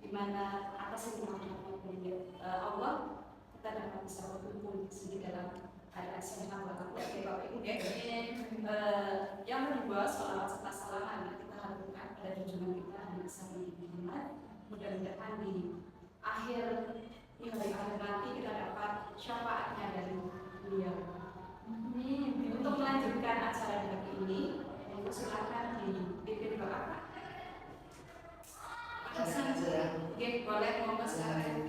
di mana atas nama Allah kita dapat bisa berkumpul di sini dalam keadaan sehat walafiat. Bapak Ibu ya. Yang kedua, sholawat serta salaman kita lakukan pada junjungan kita Nabi Muhammad. Mudah-mudahan di akhir nanti kita dapat syafaatnya dari beliau. Untuk melanjutkan acara hari ini, silakan dipimpin Bapak. Oke, boleh monggo silakan.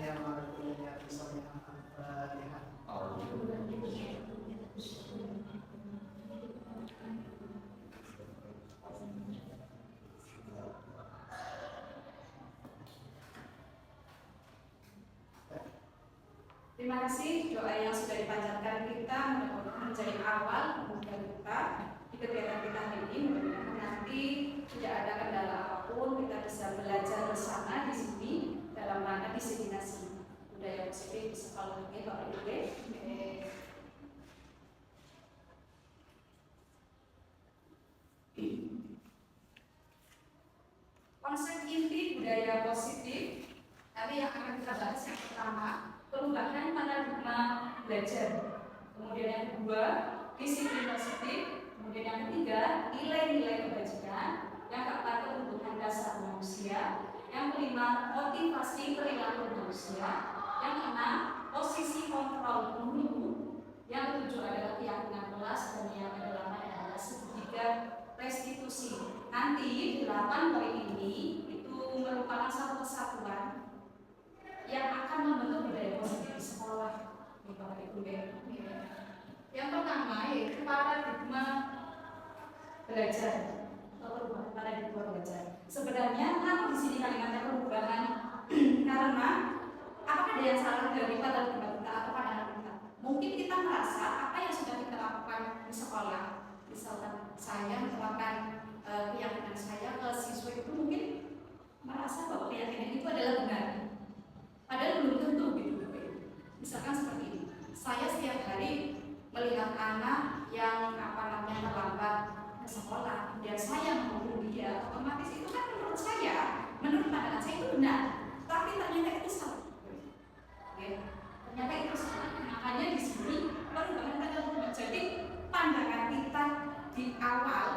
Terima kasih doa yang sudah dipanjatkan kita mudah-mudahan menjadi awal kemudian kita di kegiatan kita hari ini, mudah-mudahan nanti tidak ada kendala apapun, kita bisa belajar bersama di sini dalam rangka diseminasi budaya positif di sekolah ini Bapak Ibu. Konsep inti budaya positif tadi yang akan kita bahas yang pertama, perubahan paradigma belajar. Kemudian yang kedua, disiplin positif. Kemudian yang ketiga, nilai-nilai kebajikan. Yang keempat, kebutuhan dasar manusia. Yang kelima, motivasi perilaku manusia. Yang keenam, posisi kontrol pemilu. Yang ketujuh adalah keyakinan kelas, dan yang kedelapan adalah segitiga restitusi. Nanti 8 poin ini itu merupakan satu kesatuan yang akan membentuk budaya positif di sekolah, Bapak Ibu. Yang pertama yaitu paradigma belajar atau perubahan paradigma belajar. Sebenarnya kenapa di sini kalimatnya perubahan? Karena apakah ada yang salah dari paradigma kita atau pandangan kita? Mungkin kita merasa apa yang sudah kita lakukan di sekolah, misalkan saya menerapkan keyakinan saya ke siswa itu mungkin merasa bahwa keyakinan itu adalah benar. Padahal belum tentu gitu. Misalkan seperti ini, saya setiap hari melihat anak yang terlambat ke sekolah, dan saya menghubungi dia, otomatis itu kan menurut saya, menurut pandangan saya itu benar, tapi ternyata itu salah. Ternyata itu salah. Makanya di sini perubahan paradigma. Jadi pandangan kita di awal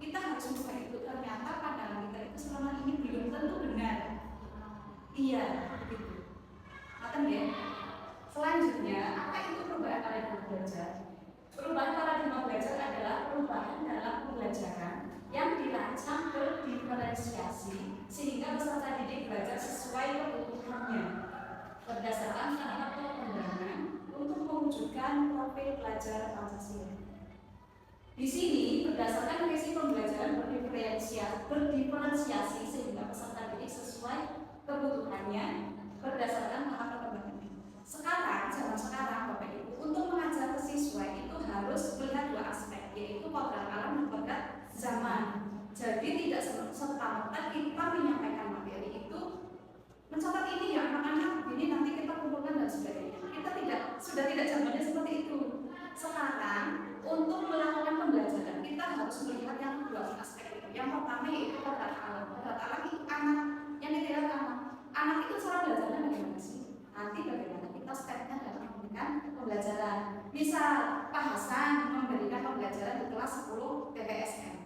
kita harus membuka itu, ternyata pandangan kita itu selama ini belum tentu benar. Iya, begitu. Ya. Selanjutnya, apa itu perubahan paradigma belajar? Perubahan paradigma belajar adalah perubahan dalam pembelajaran yang dirancang berdiferensiasi sehingga peserta didik belajar sesuai kebutuhannya berdasarkan tahap pengembangan untuk mewujudkan profil pelajar Pancasila. Di sini berdasarkan visi pembelajaran berdiferensiasi sehingga peserta didik sesuai kebutuhannya berdasarkan tahap perkembangan. Zaman sekarang Bapak Ibu, untuk mengajar ke siswa itu harus melihat dua aspek, yaitu kodrat alam dan kodrat zaman. Jadi tidak serta-merta kita menyampaikan materi itu mencatat ini ya anak-anak, ini nanti kita kumpulkan dan sebagainya. Kita sudah tidak zamannya seperti itu. Sekarang untuk melakukan pembelajaran kita harus melihat yang dua aspek itu. Yang pertama yaitu kodrat alam. Kodrat alam itu anak yang dilihat anak itu cara belajarnya bagaimana sih? Nanti bagaimana kita stepnya dalam memberikan pembelajaran. Misal Pak Hasan memberikan pembelajaran di kelas 10 TPSN.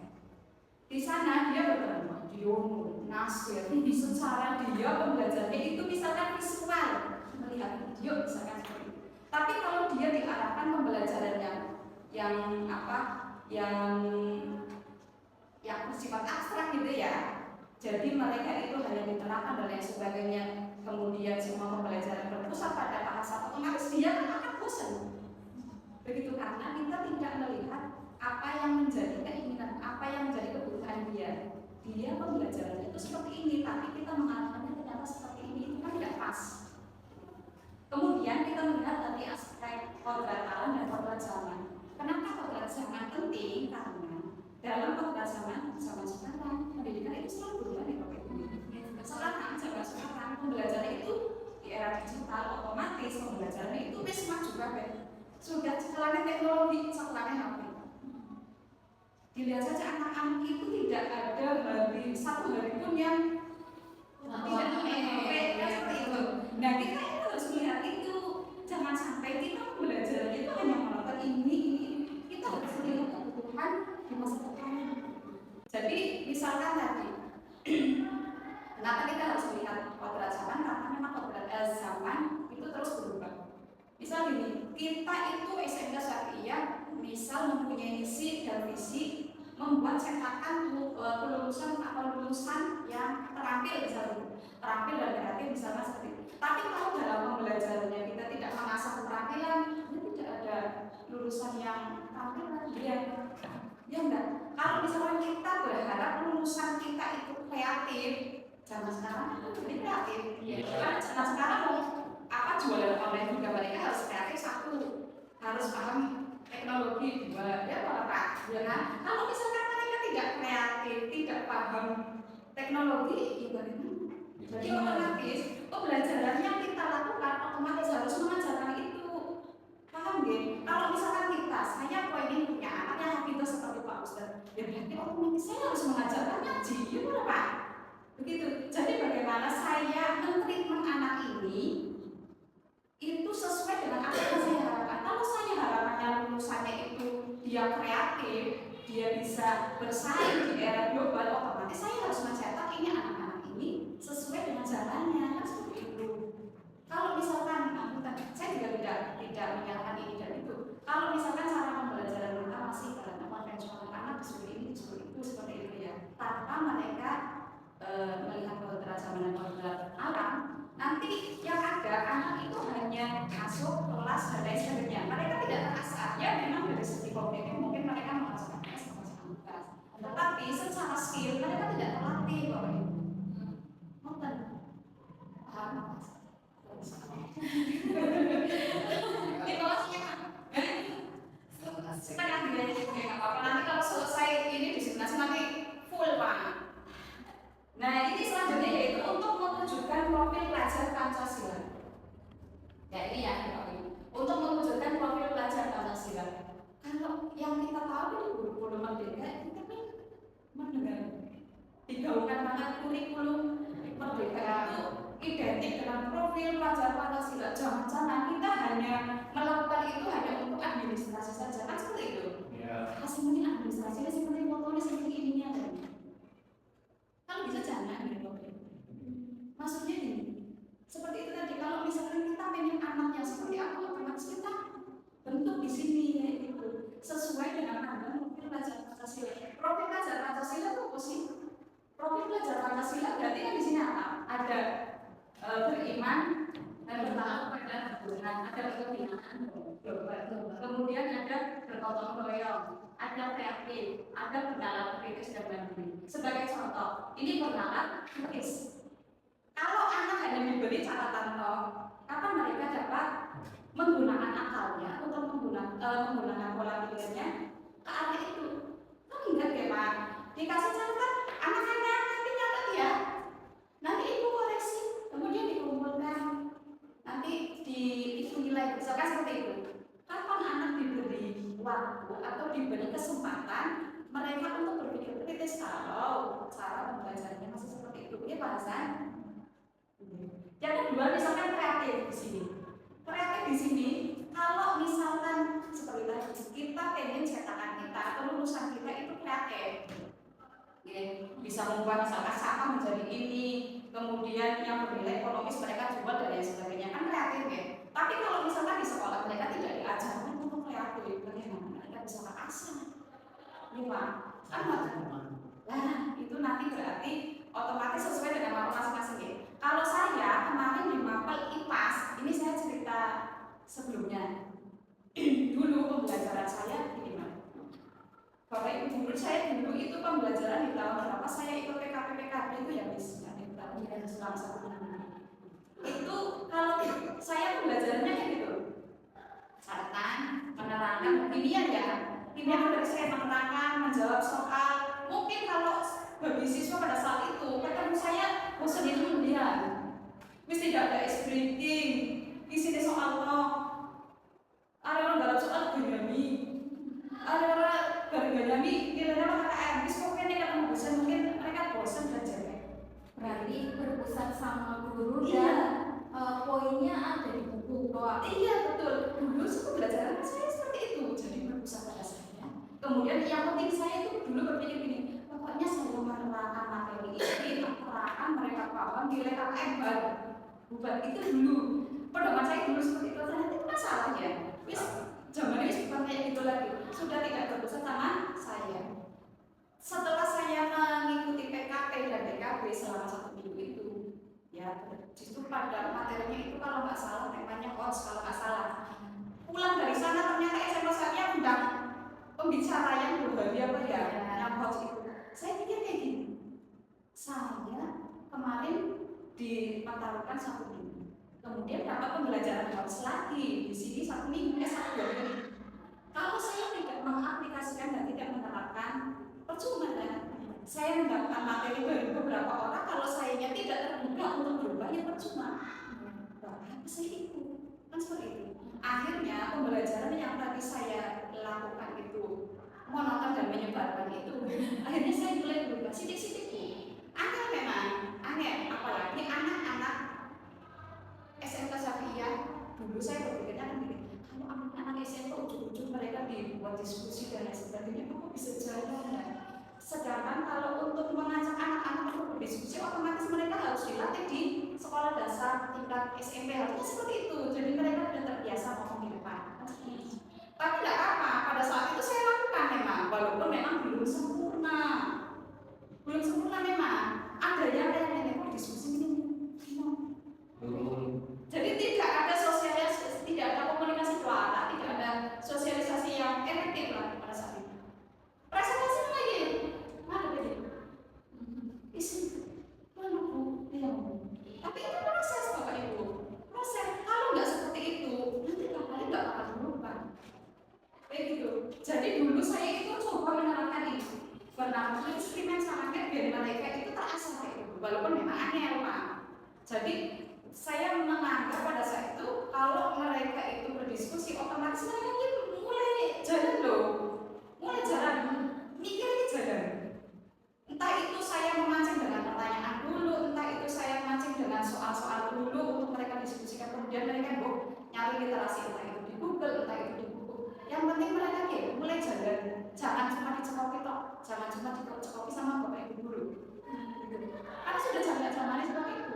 Di sana dia bertemu Diono, Nasir, ini secara dia pembelajarannya itu misalkan visual, melihat video misalkan seperti itu. Tapi kalau dia diarahkan pembelajaran yang bersifat abstrak gitu ya. Jadi mereka itu hanya diterapkan dan lain sebagainya. Kemudian semua pembelajaran berpusat pada bahasa, otomatis dia akan bosan. Begitu, karena kita tidak melihat apa yang menjadi keinginan, apa yang menjadi kebutuhan dia. Dia pembelajarannya itu seperti ini, tapi kita mengarahkannya ternyata seperti ini, itu kan tidak pas. Kemudian kita melihat tadi aspek kodrat alam dan kodrat zaman. Kenapa kodrat zaman penting? Karena dalam kodrat zaman sekarang pendidikan itu selalu berubah nih Bapak Ibu. Sekarang zaman pembelajaran itu di era digital, otomatis pembelajaran itu smart juga kan. Sudah sekolahnya teknologi, sekolahnya HP. Dilihat saja anak-anak itu tidak ada satu hari pun yang tidak seperti itu. Nah kita itu harus melihat itu, jangan sampai kita belajar itu hanya melakukan ini. Kita harus melihat kebutuhan di masa depan. Jadi misalkan tadi, kenapa kita harus melihat kodrat zaman? Karena memang kodrat zaman itu terus berubah. Misal gini, kita itu SMK Syariah misal mempunyai misi dan visi membuat cetakan kelulusan atau lulusan yang terampil, misalnya terampil dan kreatif misalnya seperti itu. Tapi kalau dalam pembelajarannya kita tidak mengasah keterampilan, tidak ada lulusan yang terampil ya enggak. Kalau misalnya kita berharap lulusan kita itu kreatif, zaman sekarang itu jadi kreatif. Karena zaman sekarang mau apa jualan online juga, mereka harus kreatif satu, harus paham teknologi dua, ya Pak. Ya kan? Kalau misalkan mereka tidak kreatif, tidak paham teknologi, ya bagaimana? Jadi otomatis pembelajaran yang kita lakukan otomatis harus mengajarkan itu. Paham ya? Kalau misalkan saya pengen punya anak yang hafiz seperti Pak Ustaz, ya berarti otomatis saya harus mengajarkan ngaji, ya Pak. Begitu. Jadi bagaimana saya mentreatment anak ini itu sesuai dengan apa yang saya harapkan. Kalau saya harapannya lulusannya itu dia kreatif, dia bisa bersaing di era global, otomatis saya harus mencetak ini anak-anak ini sesuai dengan jalannya, kan seperti itu. Kalau misalkan, saya juga tidak menyalahkan ini dan itu. Kalau misalkan cara pembelajaran kita masih karena konvensional, anak disuruh ini, disuruh itu, seperti itu ya, tanpa mereka melihat kodrat zaman dan kodrat alam, nanti yang ada anak itu hanya masuk kelas dan lain sebagainya. Mereka tidak terasah. Ya memang dari segi kognitif mungkin mereka merasakan sama-sama kelas, tetapi secara skill mereka tidak terlatih Bapak Ibu. Nonton, paham mas? Setengah digaji apa-apa. Nanti kalau selesai ini disimulasi nanti full Pak. Nah ini selanjutnya yaitu untuk mewujudkan profil pelajar Pancasila. Ya ini ya untuk mewujudkan profil pelajar Pancasila. Kalau yang kita tahu di kurikulum merdeka kita kan mendengar digaungkan banget kurikulum merdeka itu identik dengan profil pelajar Pancasila. Jangan-jangan kita hanya melakukan itu hanya untuk administrasi saja, kan seperti itu. Hasilnya administrasinya seperti fotonya seperti ininya kan. Kalau bisa jangan gitu. Maksudnya gini, seperti itu tadi. Kalau misalnya kita pengen anaknya seperti apa, otomatis kita bentuk di sini ya gitu, sesuai dengan pandangan profil pelajar Pancasila. Profil pelajar Pancasila itu apa sih? Profil pelajar Pancasila berarti kan di sini apa? Ada beriman dan bertaat pada Tuhan, ada kebinaan global, kemudian ada bergotong royong, ada kreatif, ada bernalar kritis dan mandiri. Sebagai contoh, ini bernalar kritis. Kalau anak hanya diberi catatan toh, kapan mereka dapat menggunakan akalnya untuk menggunakan pola pikirnya ke arah itu? Kan enggak ya Pak? Dikasih catatan, anak-anak nanti nyatet ya. Nanti ibu koreksi, kemudian dikumpulkan, nanti dihitung nilai, misalkan seperti itu. Kapan anak diberi waktu atau diberi kesempatan mereka untuk berpikir kritis kalau cara pembelajarannya masih seperti itu? Ini bahasan. Yang kedua misalkan kreatif di sini. Kreatif di sini, kalau misalkan seperti tadi kita pengen cetakan kita atau lulusan kita itu kreatif. Bisa membuat misalkan sampah menjadi ini, kemudian yang bernilai ekonomis mereka jual dan lain sebagainya, kan kreatif ya. Tapi kalau misalkan di sekolah mereka tidak diajarkan untuk kreatif, bagaimana mereka bisa mengasah? Iya Pak, kan nah itu nanti berarti otomatis sesuai dengan mapel masing-masing ya. Kalau saya kemarin di mapel IPAS, ini saya cerita sebelumnya. Dulu pembelajaran saya ini Pak. Bapak Ibu guru saya dulu itu pembelajaran di tahun berapa saya ikut PKP itu ya bis selama 1 bulan. Itu kalau saya pembelajarannya kayak gitu, catatan, menerangkan kimia ya, kimia dari saya menerangkan, menjawab soal. Mungkin kalau bagi siswa pada saat itu, ketemu saya bosan itu kemudian, mesti tidak ada ice breaking, di sini soal no, ada orang dalam soal ganyami, ada orang ganyami, nilainya KKM, bis mungkin yang ketemu bosan, mungkin mereka bosan belajarnya. Berarti berpusat sama guru Iya. dan poinnya ada di buku doang. Iya betul. Dulu pembelajaran saya seperti itu, jadi berpusat pada saya. Kemudian yang penting saya itu dulu berpikir gini, pokoknya saya menerangkan materi ini, terangkan mereka paham, nilai KKM baru. Bukan itu dulu. Pedoman saya dulu seperti itu, ternyata itu masalah ya. Wis zaman ini bukan kayak gitu lagi. Sudah tidak berpusat sama saya. Setelah saya mengikuti PKP dan PKB selama 1 minggu itu, ya justru pada materinya itu kalau nggak salah temanya hoax kalau nggak salah. Pulang dari sana ternyata SMS saya undang pembicara yang berbagi apa ya, yang hoax itu. Saya pikir kayak gini, saya kemarin dipertaruhkan 1 minggu, kemudian dapat pembelajaran hoax lagi di sini 1 minggu, 1-2 minggu. Kalau saya tidak mengaplikasikan dan tidak menerapkan, percuma kan? Saya mendapatkan materi dari beberapa orang, kalau sayanya tidak terbuka untuk berubah, ya percuma. Apa saya itu? Kan seperti itu. Akhirnya pembelajaran yang tadi saya lakukan itu monoton dan menyebalkan itu, akhirnya saya mulai berubah sidik-sidik. Aneh memang, aneh. Apalagi anak-anak SMK Syariah. Dulu saya berpikirnya kan gini, kalau anak-anak SMK ujung-ujung mereka dibuat diskusi dan lain sebagainya, kok bisa jalan ya? Sedangkan kalau untuk mengajak anak-anak untuk berdiskusi, otomatis mereka harus dilatih di sekolah dasar tingkat SMP, harusnya seperti itu. Jadi mereka sudah terbiasa ngomong di depan. Tapi tidak apa, pada saat itu saya lakukan memang, walaupun memang belum sempurna. Belum sempurna memang. Ada yang kok diskusi ini. Jadi tidak ada sosialisasi, tidak ada komunikasi suara, tidak ada sosialisasi yang efektif lah pada saat itu. Presentasi lagi, mana lagi? Isi, lalu bu, iya. Tapi itu proses bapak ibu, proses. Kalau nggak seperti itu, nanti kalian nggak akan berubah. Kayak gitu. Jadi dulu saya itu coba menerapkan ini, bernama eksperimen sama kayak biar mereka itu terasa kayak gitu, walaupun memang aneh Pak. Jadi saya menganggap pada saat itu kalau mereka itu berdiskusi, otomatis mereka itu mulai jalan loh, mulai jalan, mikirnya jalan. Entah itu saya memancing dengan pertanyaan dulu, entah itu saya memancing dengan soal-soal dulu untuk mereka diskusikan, kemudian mereka nyari literasi, entah itu di Google, entah itu di buku. Yang penting mereka mulai jalan, jangan cuma dicekoki toh, jangan cuma dicekoki sama bapak ibu guru. Karena sudah zamannya seperti itu.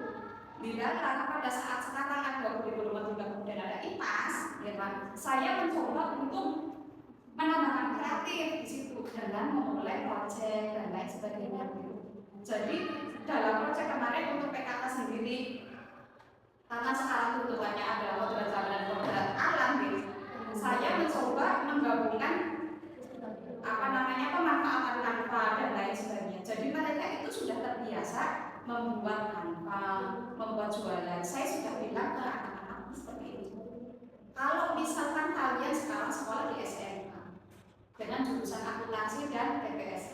Karena pada saat sekarang ada kurikulum juga kemudian ada IPAS, ya kan? Saya mencoba untuk menambahkan kreatif di situ dengan memulai proyek dan lain sebagainya. Jadi dalam proyek kemarin untuk PKK sendiri, karena sekarang kebutuhannya ada model zaman dan model alam, gitu. Saya mencoba menggabungkan pemanfaatan tanpa dan lain sebagainya. Jadi mereka itu sudah terbiasa membuat tanpa, membuat jualan. Saya sudah bilang ke anak-anak seperti itu. Kalau misalkan kalian sekarang sekolah di SMK dengan jurusan akuntansi dan PPS,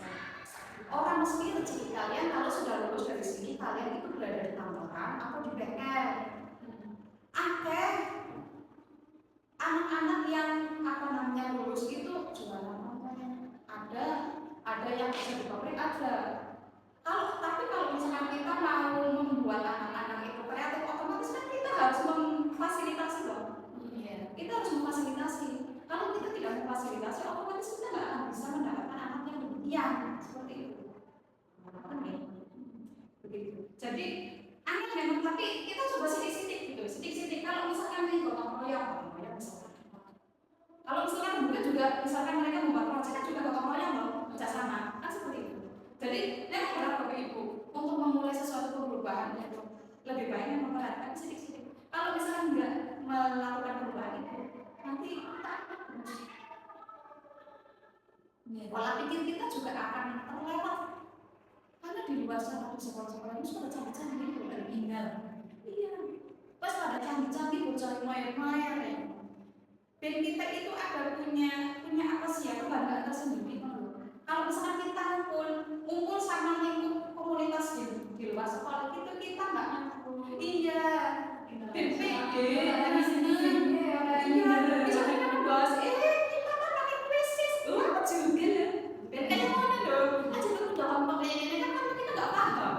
orang mesti rezeki kalian kalau sudah lulus dari sini kalian itu berada di kantoran atau di bengkel. Ada anak-anak yang lulus itu jualan online, ada yang bisa di pabrik ada. Kalau misalkan kita mau membuat anak-anak itu kreatif, otomatis kan kita harus memfasilitasi loh. Kita harus memfasilitasi. Kalau kita tidak memfasilitasi, otomatis kita nggak akan bisa mendapatkan anak yang demikian seperti itu. Begitu. Jadi aneh memang, tapi kita coba sidik-sidik gitu, sidik-sidik. Kalau misalkan ini gotong royong misalkan. Kalau misalkan bukan juga, misalkan mereka membuat proyek kan juga gotong royong loh, kerjasama kan seperti itu. Jadi memang benar Bapak Ibu untuk memulai sesuatu perubahan itu lebih baik memperhatikan sidik-sidik. Kalau misalkan nggak melakukan perubahan itu, nanti kita akan pola pikir kita juga akan terlewat. Karena di luar sana di sekolah-sekolah ini sudah canggih-canggih itu dari tinggal. Iya. Pas pada canggih-canggih bocah main-main ya. Dan kita itu ada punya apa sih ya, kebanggaan tersendiri. Kalau misalkan kita ngumpul sama lingkup komunitas di luar sekolah itu kita nggak iya BPD di sini iya bisa kita membahas kita kan pakai krisis apa juga dan kayak mana dong aja tuh dalam kayak ini kan kita nggak paham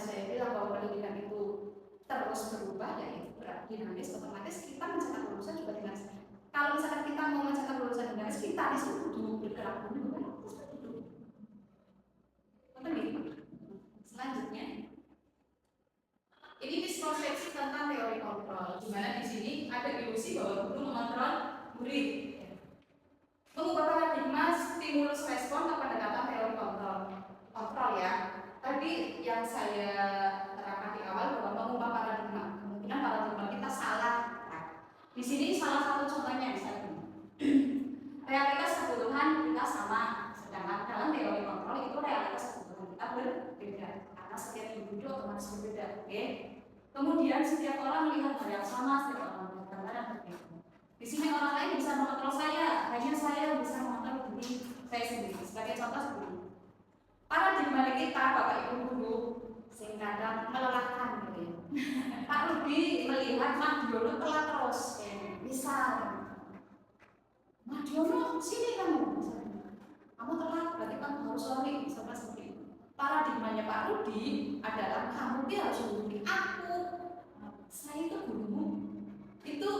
tadi saya bilang bahwa pendidikan itu terus berubah, ya itu dinamis, otomatis kita mencetak lulusan juga dinamis. Kalau misalkan kita mau mencetak lulusan dinamis, kita di situ dulu bergerak dulu kan, selanjutnya ini misconception tentang teori kontrol, di mana di sini ada ilusi bahwa guru mengontrol murid. Mengubah paradigma stimulus respon ke pendekatan teori kontrol ya. Tadi yang saya terangkan di awal bahwa mengubah paradigma, kemungkinan paradigma kita salah. Nah, di sini salah satu contohnya misalnya realitas kebutuhan kita sama, sedangkan dalam teori kontrol itu realitas kebutuhan kita berbeda karena setiap individu otomatis berbeda. Oke. Kemudian setiap orang melihat hal yang sama, setiap orang melihat gambar yang berbeda. Di sini orang lain bisa mengontrol saya, hanya saya bisa mengontrol diri saya sendiri. Sebagai contoh seperti ini. Paradigma kita, Bapak Ibu guru, sing kadang melelahkan gitu ya. Pak Rudi melihat Madiono telat terus, misal, Madiono sini kamu, kamu telat, berarti kamu harus lari, misalnya seperti itu. Paradigmanya Pak Rudi adalah kamu harus menghubungi aku, saya itu gurumu. Itu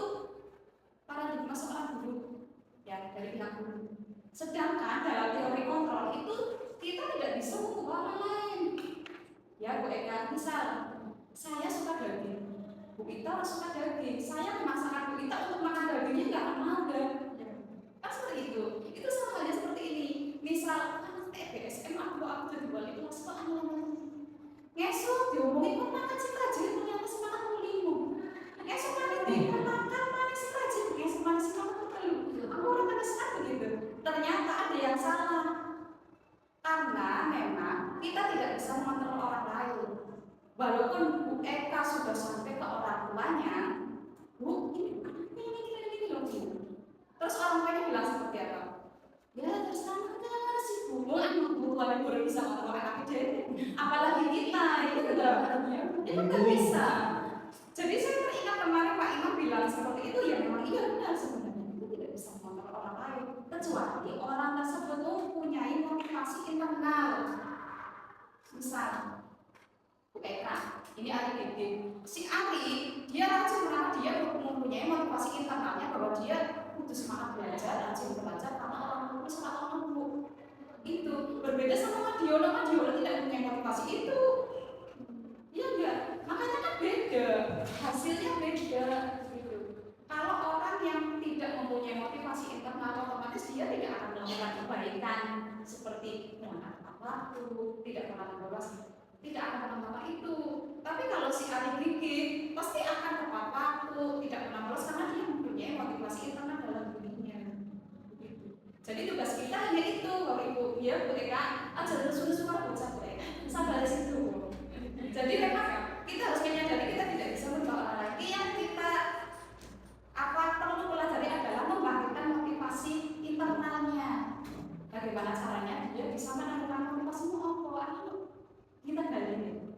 paradigma seorang guru ya, dari pihak guru. Sedangkan dalam teori kontrol itu kita tidak bisa mengubah orang lain. Ya Bu Eka, misal saya suka daging, Bu Ita suka daging, saya memaksakan Bu Ita untuk makan dagingnya nggak akan mau kan? Kan seperti itu. Itu sama halnya seperti ini. Misal anak TBSM aku jadi wali kelas kok anak ngesuk diomongin kok makan sih rajin ternyata sih makan mulimu. Ngesuk makan manis sih rajin, ngesuk manis sih makan telu. Aku orang kesan begitu. Ternyata ada yang salah. Karena memang kita tidak bisa mengontrol orang lain. Walaupun Bu Eka sudah sampai ke orang tuanya, Bu, ini loh. Terus orang tuanya bilang seperti apa? Ya terserah mana sih Bu, Bu tuanya baru bisa mengontrol anak kecil. Apalagi kita, itu nggak bisa. Jadi saya teringat kemarin Pak Imam bilang seperti itu, ya memang iya benar sebenarnya itu tidak bisa mengontrol orang lain, kecuali orang tersebut mempunyai motivasi internal. Misal Bu Eka, ini Ari Gede. Si Ari, dia rajin karena dia mempunyai motivasi internalnya bahwa dia butuh semangat belajar, rajin belajar karena orang tua semangat mampu. Itu berbeda sama Madiono tidak punya motivasi itu. Iya enggak? Makanya kan beda, hasilnya beda gitu. Kalau orang yang tidak mempunyai motivasi internal, otomatis dia tidak akan melakukan kebaikan seperti menangkap waktu, tidak pernah membalas, tidak akan melakukan itu. Tapi kalau si Ari gigih pasti akan tepat waktu, tidak pernah bolos karena dia mempunyai motivasi internal dalam dirinya. Jadi tugas kita hanya itu, Bapak Ibu, ya Bu Eka, ajar suara bocah Bu Eka, sampai di situ. Jadi memang kita harus menyadari kita tidak bisa merubah orang lain. Yang kita perlu pelajari adalah membangkitkan motivasi internalnya. Bagaimana caranya dia bisa menemukan motivasimu apa? Kita dalilin.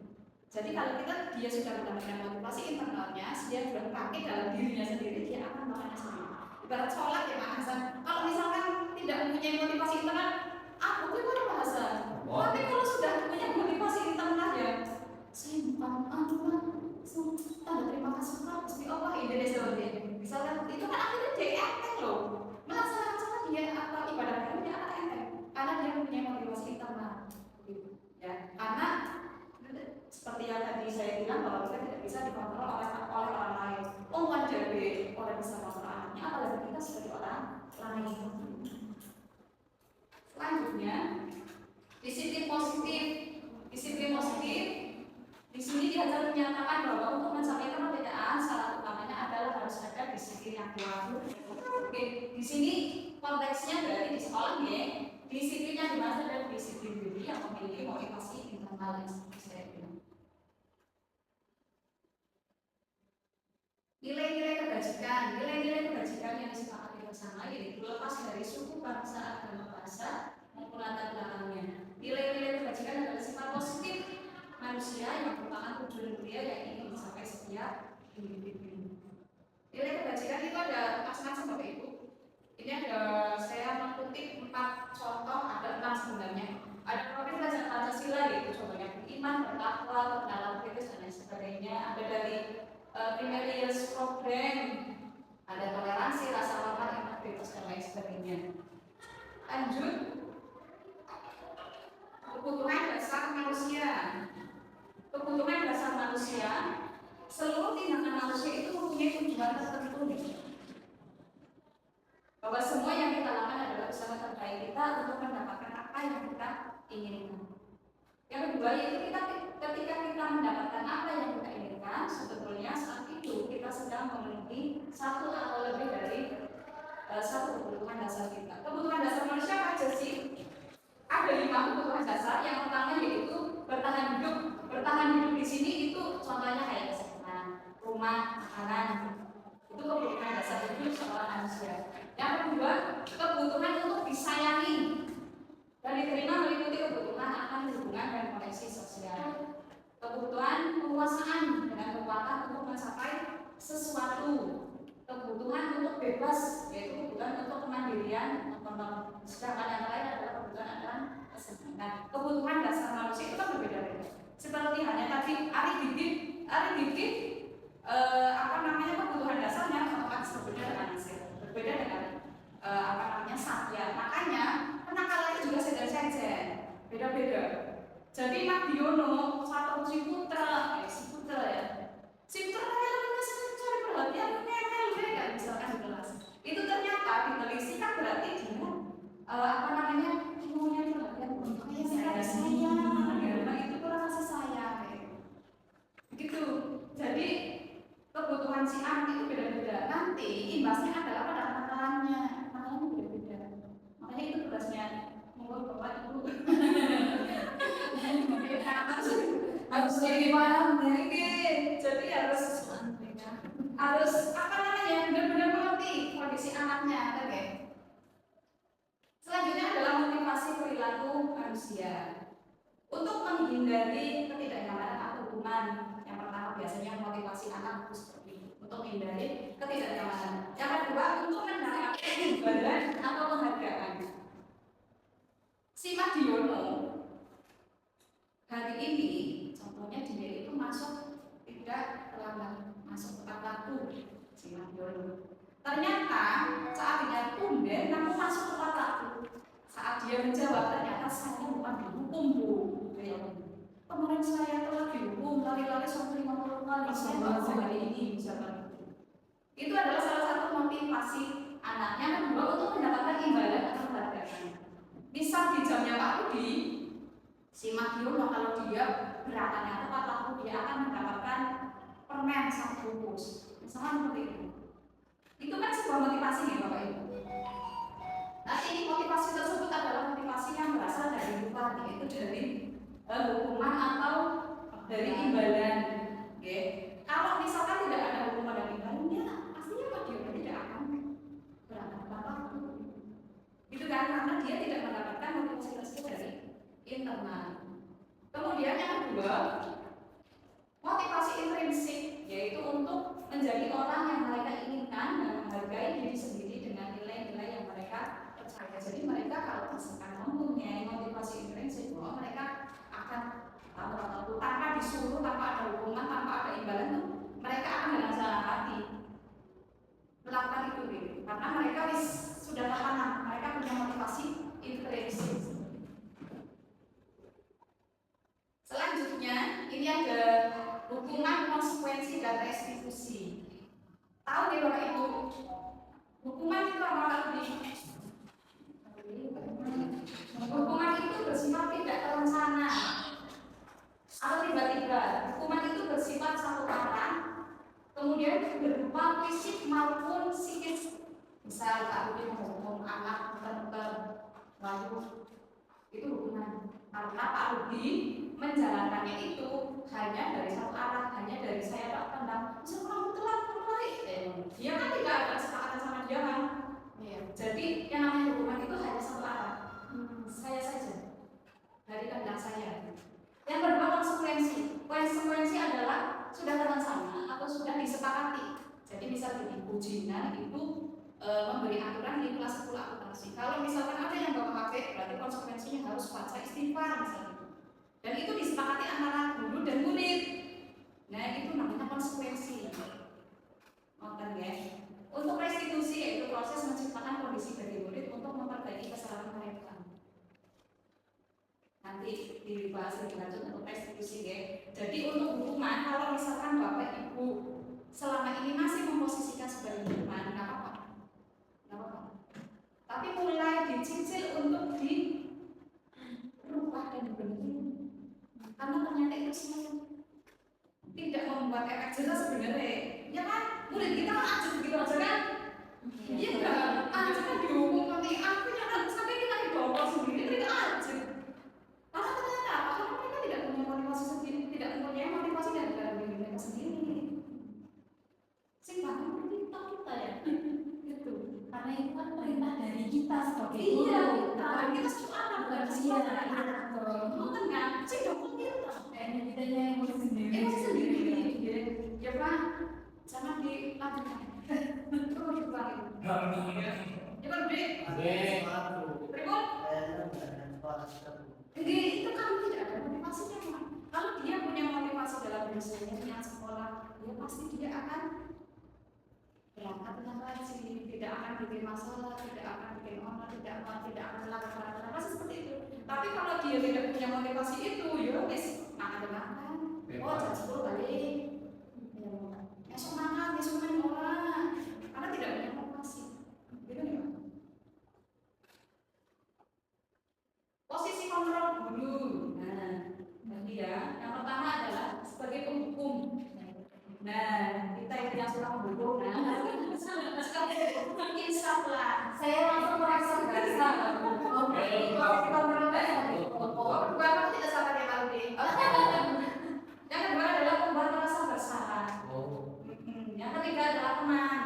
Jadi kalau dia sudah mendapatkan motivasi internalnya, dia sudah pakai dalam dirinya sendiri, dia akan melakukannya sendiri. Ibarat sholat ya Pak Hasan. Kalau misalkan tidak mempunyai motivasi internal, aku itu ada bahasa. Tapi kalau sudah punya motivasi internal ya, saya bukan tanda terima kasih Pak, Gusti Allah Indonesia seperti misalnya itu kan akhirnya dia enteng loh. Melaksanakan sholat dia atau ibadah dia akan enteng karena dia mempunyai motivasi internal. Ya, karena seperti yang tadi saya bilang bahwa kita tidak bisa dikontrol oleh orang lain. Wajar orang bisa mengontrol anaknya, apalagi kita sebagai orang lain. Selanjutnya, disiplin positif. Disiplin positif di sini diajar menyatakan bahwa untuk mencapai kemerdekaan syarat utamanya adalah harus ada disiplin yang kuat. Oke, di sini konteksnya berarti di sekolah ya. Disiplinnya dimaksud adalah disiplin diri yang memiliki motivasi internal yang seperti saya bilang. Nilai-nilai kebajikan yang disepakati bersama yaitu lepas dari suku, bangsa, agama, bahasa maupun latar belakangnya. Nilai-nilai kebajikan adalah sifat positif manusia yang merupakan tujuan mulia yang ingin dicapai setiap individu. Nilai kebajikan itu ada macam-macam Bapak Ibu. Ini ada saya mengutip 4 contoh, ada 6 sebenarnya. Ada profil pelajaran Pancasila yaitu contohnya beriman, bertakwa, berkenalan Lanjut, kebutuhan dasar manusia. Kebutuhan dasar manusia, seluruh tindakan manusia itu mempunyai tujuan tertentu nih. Bahwa semua yang kita lakukan adalah usaha terbaik kita untuk mendapatkan apa yang kita inginkan. Yang kedua yaitu ketika kita mendapatkan apa yang kita inginkan, sebetulnya saat itu kita sedang memenuhi satu atau lebih dari satu kebutuhan dasar kita. Kebutuhan dasar manusia apa aja sih? Ada 5 kebutuhan dasar. Yang pertama yaitu bertahan hidup. Bertahan hidup di sini itu contohnya kayak kesehatan, rumah, makanan. Itu kebutuhan dasar hidup seorang manusia. Yang kedua, kebutuhan untuk disayangi dan diterima meliputi kebutuhan akan hubungan dan koneksi sosial. Kebutuhan penguasaan dengan kekuatan untuk mencapai sesuatu. Kebutuhan untuk bebas, yaitu kebutuhan untuk kemandirian, otonom. Sedangkan yang lain adalah kebutuhan akan kesenangan. Kebutuhan dasar manusia itu kan berbeda-beda. Seperti halnya tadi Ari Dikit, kebutuhan dasarnya otomatis berbeda dengan hasil, berbeda dengan satya. Makanya kenakalannya juga sejen-sejen, beda-beda. Jadi Mardiono satu si putra ya. Si putra cari perhatian kan misalkan di kelas. Itu ternyata ditelisik kan berarti dia punya perhatian untuk saya. Nah, itu kurang kasih sayang gitu. Jadi kebutuhan si anak itu beda-beda. Nanti imbasnya adalah pada kenakalannya beda-beda. Makanya itu tugasnya monggo Bapak Ibu. Harus jadi paham ya. Jadi harus benar-benar mengerti kondisi anaknya, oke? Selanjutnya adalah motivasi perilaku manusia untuk menghindari ketidaknyamanan atau hubungan. Yang pertama biasanya motivasi anak itu seperti itu, untuk menghindari ketidaknyamanan. Yang kedua untuk mendapatkan imbalan atau penghargaan. Si Mardiono hari ini contohnya dia itu masuk tidak terlambat, masuk tepat waktu. Si Mardiono ternyata saat dia punden namun masuk tepat waktu. Saat dia menjawab ternyata saya bukan dihukum Bu. Kemarin saya telah dihukum lari-lari sampai 50 kali. Saya baru hari ini bisa berhenti. Itu adalah salah satu motivasi anaknya kedua untuk mendapatkan imbalan atau penghargaan. Misal di jamnya Pak Rudi, si Mardiono kalau dia berangkatnya tepat waktu dia akan mendapatkan permen 1 bungkus. Misalnya seperti itu. Itu kan sebuah motivasi ya Bapak Ibu. Tapi motivasi tersebut adalah motivasi yang berasal dari luar, yaitu dari hukuman atau dari imbalan. Kalau misalkan tidak ada hukuman dan imbalannya, pastinya Mardiono tidak akan berangkat tepat waktu. Itu kan karena dia tidak mendapatkan motivasi tersebut dari internal. Kemudian yang kedua, motivasi intrinsik, yaitu untuk menjadi orang yang mereka inginkan dan menghargai diri sendiri dengan nilai-nilai yang mereka percaya. Jadi mereka kalau misalkan mempunyai motivasi intrinsik bahwa mereka akan tanpa disuruh, tanpa ada hukuman, tanpa ada imbalan, mereka akan dengan senang hati melakukan itu karena mereka sudah tertanam, mereka punya motivasi intrinsik. Selanjutnya ini ada hukuman, konsekuensi, dan restitusi. Tahu ya Bapak Ibu, hukuman itu apa lagi? Hukuman itu bersifat tidak terencana atau tiba-tiba. Hukuman itu bersifat satu arah, kemudian berupa fisik maupun psikis. Misal Pak Rudi menghukum anak lalu itu hukuman. Karena Pak Rudi menjalankannya itu hanya dari satu arah, hanya dari saya tak tendang. Misal kamu telat kembali, dia kan tidak ada kesepakatan sama dia kan. Jadi yang namanya hukuman itu hanya satu arah. Saya saja dari kehendak saya. Yang kedua konsekuensi. Konsekuensi adalah sudah terencana atau sudah disepakati. Jadi misal di ujian itu memberi aturan di kelas 10 akuntansi. Kalau misalkan ada yang bawa HP, berarti konsekuensinya harus baca istighfar misalnya. Dan itu disepakati antara guru dan murid. Nah itu namanya konsekuensi. Nonton ya. Untuk restitusi yaitu proses menciptakan kondisi bagi murid untuk memperbaiki kesalahan mereka. dibahas lebih lanjut untuk restitusi ya. Jadi untuk hukuman kalau misalkan Bapak Ibu selama ini masih memposisikan sebagai hukuman, nggak apa-apa, nggak apa-apa. Tapi mulai dicicil untuk dirubah dan dibenahi, karena ternyata itu semua tidak membuat efek jerah sebenarnya. Ya kan, murid kita kan aja begitu aja kan? Iya enggak, aja kan dihukum nanti akhirnya kan sampai kita dibongkar sendiri mereka aja. Karena ternyata apa? Karena mereka tidak punya motivasi sendiri, tidak mempunyai motivasi dari dalam diri mereka sendiri. Sing bahkan kita ya, gitu. Karena itu kan perintah dari kita sebagai Iya, guru. kita semua anak bukan Iya, sekolah anak. Bukan kan? Sing dokter kita. Kita yang ngurus sendiri. Emosi sendiri, ya Pak, jangan dilakukan. Terus dibalik. Ya Pak, Dek. Berikut. Jadi itu kan tidak ada motivasinya, Pak. Kalau dia punya motivasi dalam belajarnya dengan sekolah, ya pasti dia akan berangkat dengan rajin, tidak akan bikin masalah, tidak akan bikin onar, tidak akan melakukan pasti seperti itu. Tapi kalau dia tidak punya motivasi itu, ya wis makan. Oh, jam 10 balik. Esok makan, besok main bola. Karena tidak punya motivasi. Gitu nih, Pak. Posisi kontrol guru. Nah, tadi ya. Yang pertama adalah sebagai penghukum. Nah, kita itu yang suka menghukum. Nah, insaf lah. Saya langsung merasa berasa. Posisi kontrolnya bukan tidak sabar ya Pak Rudi. Yang kedua adalah membuat merasa bersalah. Yang ketiga adalah teman.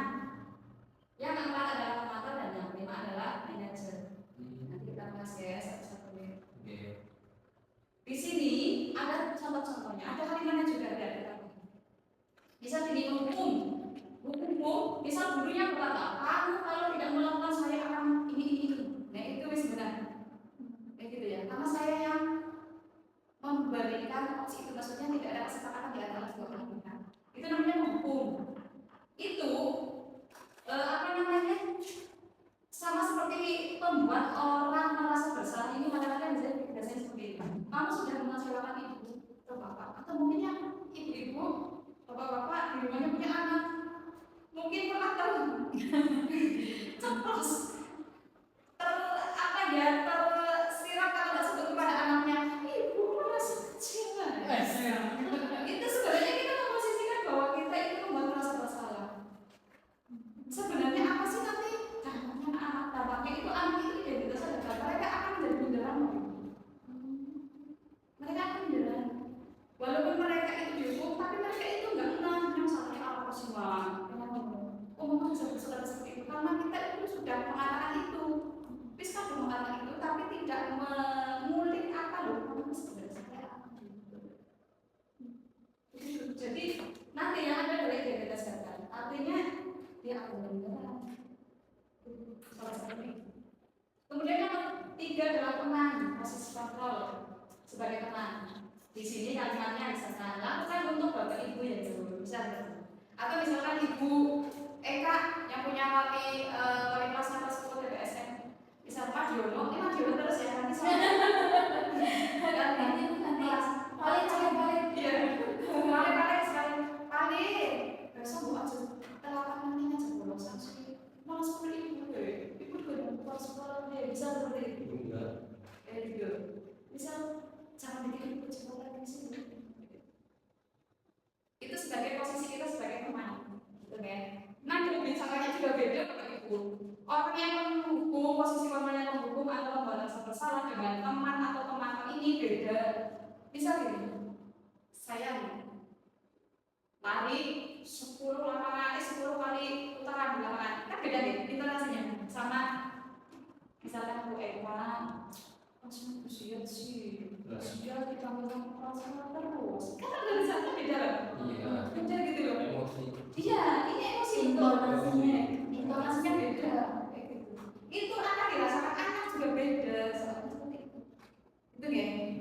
Yang keempat adalah pengatur dan yang kelima adalah manajer. Nanti kita bahas ya satu-satu. Di sini ada contoh-contohnya. Ada kalimatnya juga ada. Bisa jadi hukum. Misal gurunya berkata, kamu kalau tidak melakukan saya akan ini. Nah itu wis benar. Kayak gitu ya. Karena saya yang memberikan opsi itu, maksudnya tidak ada kesepakatan di antara dua orang pihak. Itu namanya menghukum. Itu apa namanya? Sama seperti membuat orang merasa bersalah. Ini kadang-kadang biasanya seperti itu. Kamu sudah mengecewakan ibu atau bapak, atau mungkin yang ibu-ibu, bapak-bapak di rumahnya punya anak, mungkin pernah tahu ceplos tersirat kalau nggak sebut kepada anaknya, ibu merasa kecewa. Itu sebenarnya kita memposisikan bahwa kita itu membuat merasa bersalah. Sebenarnya apa sih nanti dampaknya itu anak itu identitas adalah mereka akan menjadi bundaran. Mereka akan bundaran. Walaupun mereka itu dihukum, tapi mereka itu nggak kenal misalnya apa semua. Mungkin sudah seperti itu karena kita itu sudah mengatakan itu, bisa mengatakan itu, tapi tidak mengulik apa loh kamu sebenarnya apa gitu. Jadi nanti yang ada adalah identitas data, artinya dia akan benar. Salah satu ini. Kemudian yang ketiga adalah teman, posisi kontrol sebagai teman. Di sini kalimatnya misalkan lakukan untuk bapak ibu yang dulu, bisa atau misalkan ibu Eka yang punya wali kelas kelas 10 TPSN, misal Pak Diono, ini Pak Diono terus ya nanti saya paling sekali besok bu aja telapak nantinya aja bolong sanksi malah 10.000 ibu juga buat sekolah dia bisa seperti itu gitu bisa jangan bikin ibu cepat lagi sih itu sebagai posisi kita sebagai teman gitu kan. Nah, lebih sangatnya juga beda Bapak Ibu. Orang yang menghukum, posisi orang yang menghukum atau membalas bersalah dengan teman atau teman ini beda. Bisa gini, saya lari 10 kali putaran di lapangan, kan beda nih intonasinya. Sama misalkan Bu Eva, langsung usia sih, usia dipanggil sama terus. Kan ada sana beda loh. Beda gitu loh. Iya, ini emosi intonasinya beda. Itu anak dirasakan anak juga beda seperti itu. Itu ya.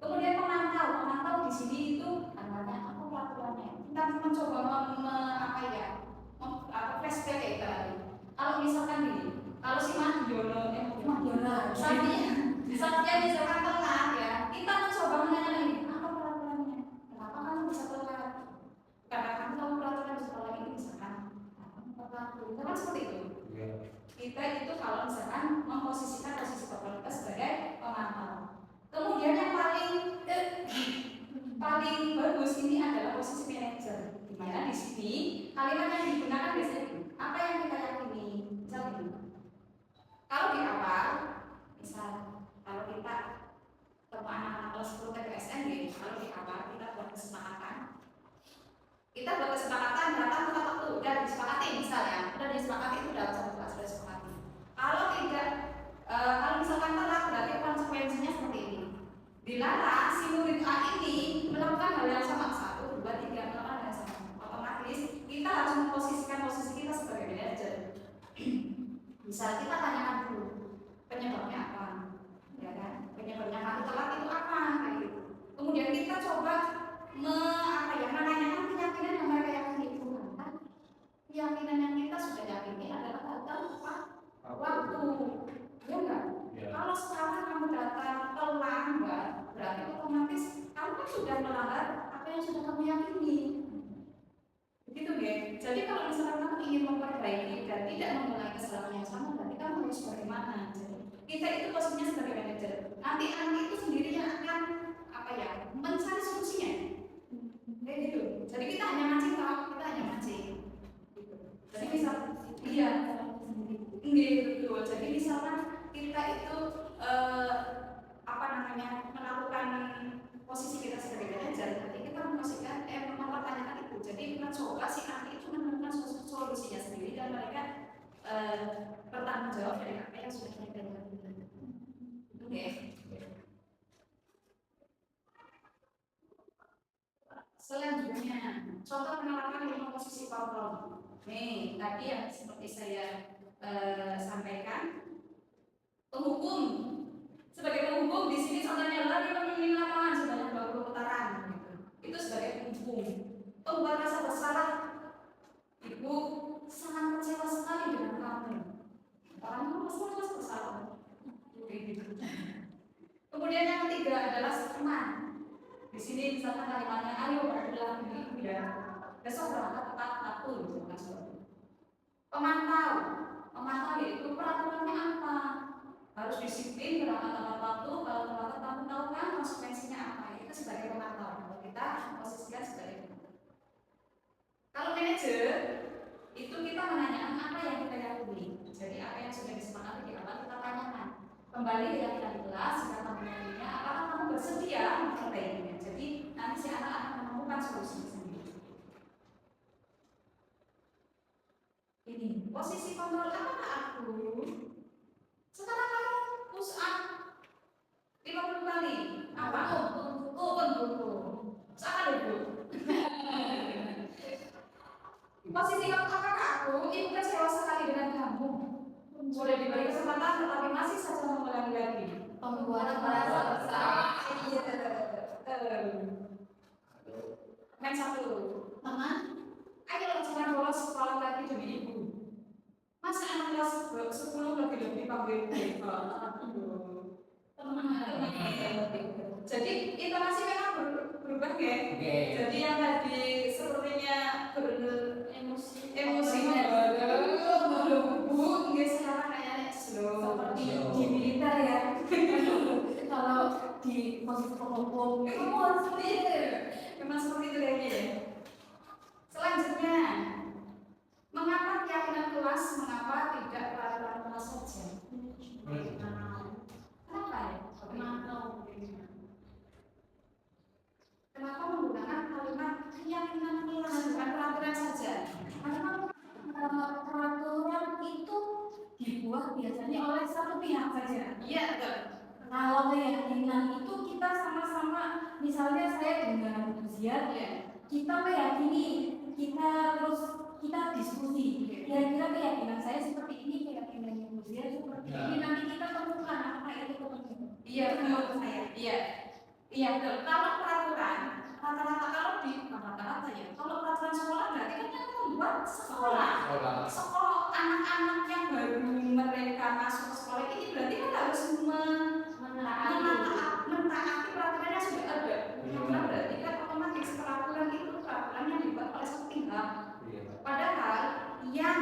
Kemudian pemantau di sini itu namanya apa peraturannya? Kita mencoba flashback ya tadi. Kalau misalkan gini, kalau si Mas Yono, Satya misalkan telat nomor 10 TPSN kalau di awal kita buat kesepakatan. Kita buat kesepakatan datang tepat waktu, udah disepakati misalnya, udah disepakati itu dalam satu kelas sudah disepakati. Kalau tidak, kalau misalkan telat berarti konsekuensinya seperti ini. Dilarang si murid A ini melakukan hal yang sama 1, 2, 3 melakukan hal yang sama. Otomatis kita harus memposisikan posisi kita sebagai manajer. Misal kita tanyakan dulu penyebabnya apa, ya kan? Penyebabnya kamu telat itu apa? Kayak gitu. Kemudian kita coba menanyakan keyakinan yang mereka yakini itu kan? Keyakinan yang kita sudah yakini adalah datang tepat waktu, ya enggak? Ya. Kalau sekarang kamu datang terlambat, berarti otomatis kamu kan sudah melanggar apa yang sudah kamu yakini. Begitu ya. Jadi kalau misalnya kamu ingin memperbaiki dan tidak mengulangi kesalahan yang sama, berarti kamu harus bagaimana? Jadi kita itu posisinya sebagai manajer. Nanti itu sendiri yang akan mencari solusinya. Kayak gitu. Jadi kita hanya mancing, kita hanya mancing. Gitu. Jadi misal, iya, betul. Jadi misalkan kita itu melakukan posisi kita sebagai manajer, nanti kita mempertanyakan itu. Jadi mencoba si ahli itu menemukan solusinya sendiri dan mereka bertanggung jawab dari apa yang sudah mereka lakukan. Oke. Selanjutnya, contoh penerapan 5 posisi kontrol. Nih, tadi yang seperti saya sampaikan, penghukum. Sebagai penghukum di sini contohnya adalah dia mengelilingi lapangan sebanyak 20 putaran. Gitu. Itu sebagai penghukum. Pembuat rasa bersalah. Ibu sangat kecewa sekali dengan kamu. Orang itu pasti rasa bersalah. Gitu. Kemudian yang ketiga adalah teman. Di sini misalkan kalimatnya, ayo berdoa ibu ya. Besok berangkat tepat waktu, misalkan seperti itu. Pemantau yaitu peraturannya apa? Harus disiplin berangkat tepat waktu. Kalau terlambat kamu tahu kan konsekuensinya apa? Itu sebagai pemantau. Kalau kita posisikan sebagai pemantau. Kalau manajer itu kita menanyakan apa yang kita yakini. Jadi apa yang sudah disepakati di awal kita tanyakan. Kembali keyakinan kelas, jika kamu yakininya, apakah kamu bersedia memperbaikinya? Jadi nanti si anak akan menemukan solusi sendiri. Ini posisi kontrol apakah aku? Sekarang kamu push up 50 kali. Apa? Betul. Sekarang ibu. Posisi kamu apakah aku? Ibu kecewa sekali dengan kamu. Sudah diberi kesempatan tetapi masih saja mengulangi lagi. Pembuat merasa bersalah. Main satu. Teman, Ayo jangan bolos sekolah lagi demi ibu. Masa anak kelas 10 lebih panggil ibu. Jadi intonasi memang berubah ya. Jadi yang tadi sepertinya emosi bu, nggak sekarang kayaknya slow. seperti di militer ya. Kalau di posisi penghukum, kamu harus militer. Memang seperti itu kayaknya ya. Selanjutnya, mengapa keyakinan kelas, mengapa tidak peraturan kelas saja? Kenapa ya? Kenapa menggunakan kalimat keyakinan kelas bukan peraturan saja? Karena peraturan itu dibuat biasanya oleh satu pihak saja. Iya, betul. Kalau keyakinan itu kita sama-sama, misalnya saya dengan ujian, kita meyakini, kita diskusi. Kira-kira keyakinan saya seperti ini, keyakinan ujian seperti ini. Nanti kita temukan apa itu kepentingan. Iya, betul saya. Iya, betul. Kalau peraturan, rata-rata kalau kalau peraturan sekolah berarti kan yang membuat sekolah. Anak-anak yang baru mereka masuk ke sekolah ini berarti kan harus mentaati peraturan yang sudah ada. Karena berarti kan otomatis peraturan itu peraturan yang dibuat oleh satu pihak. Padahal yang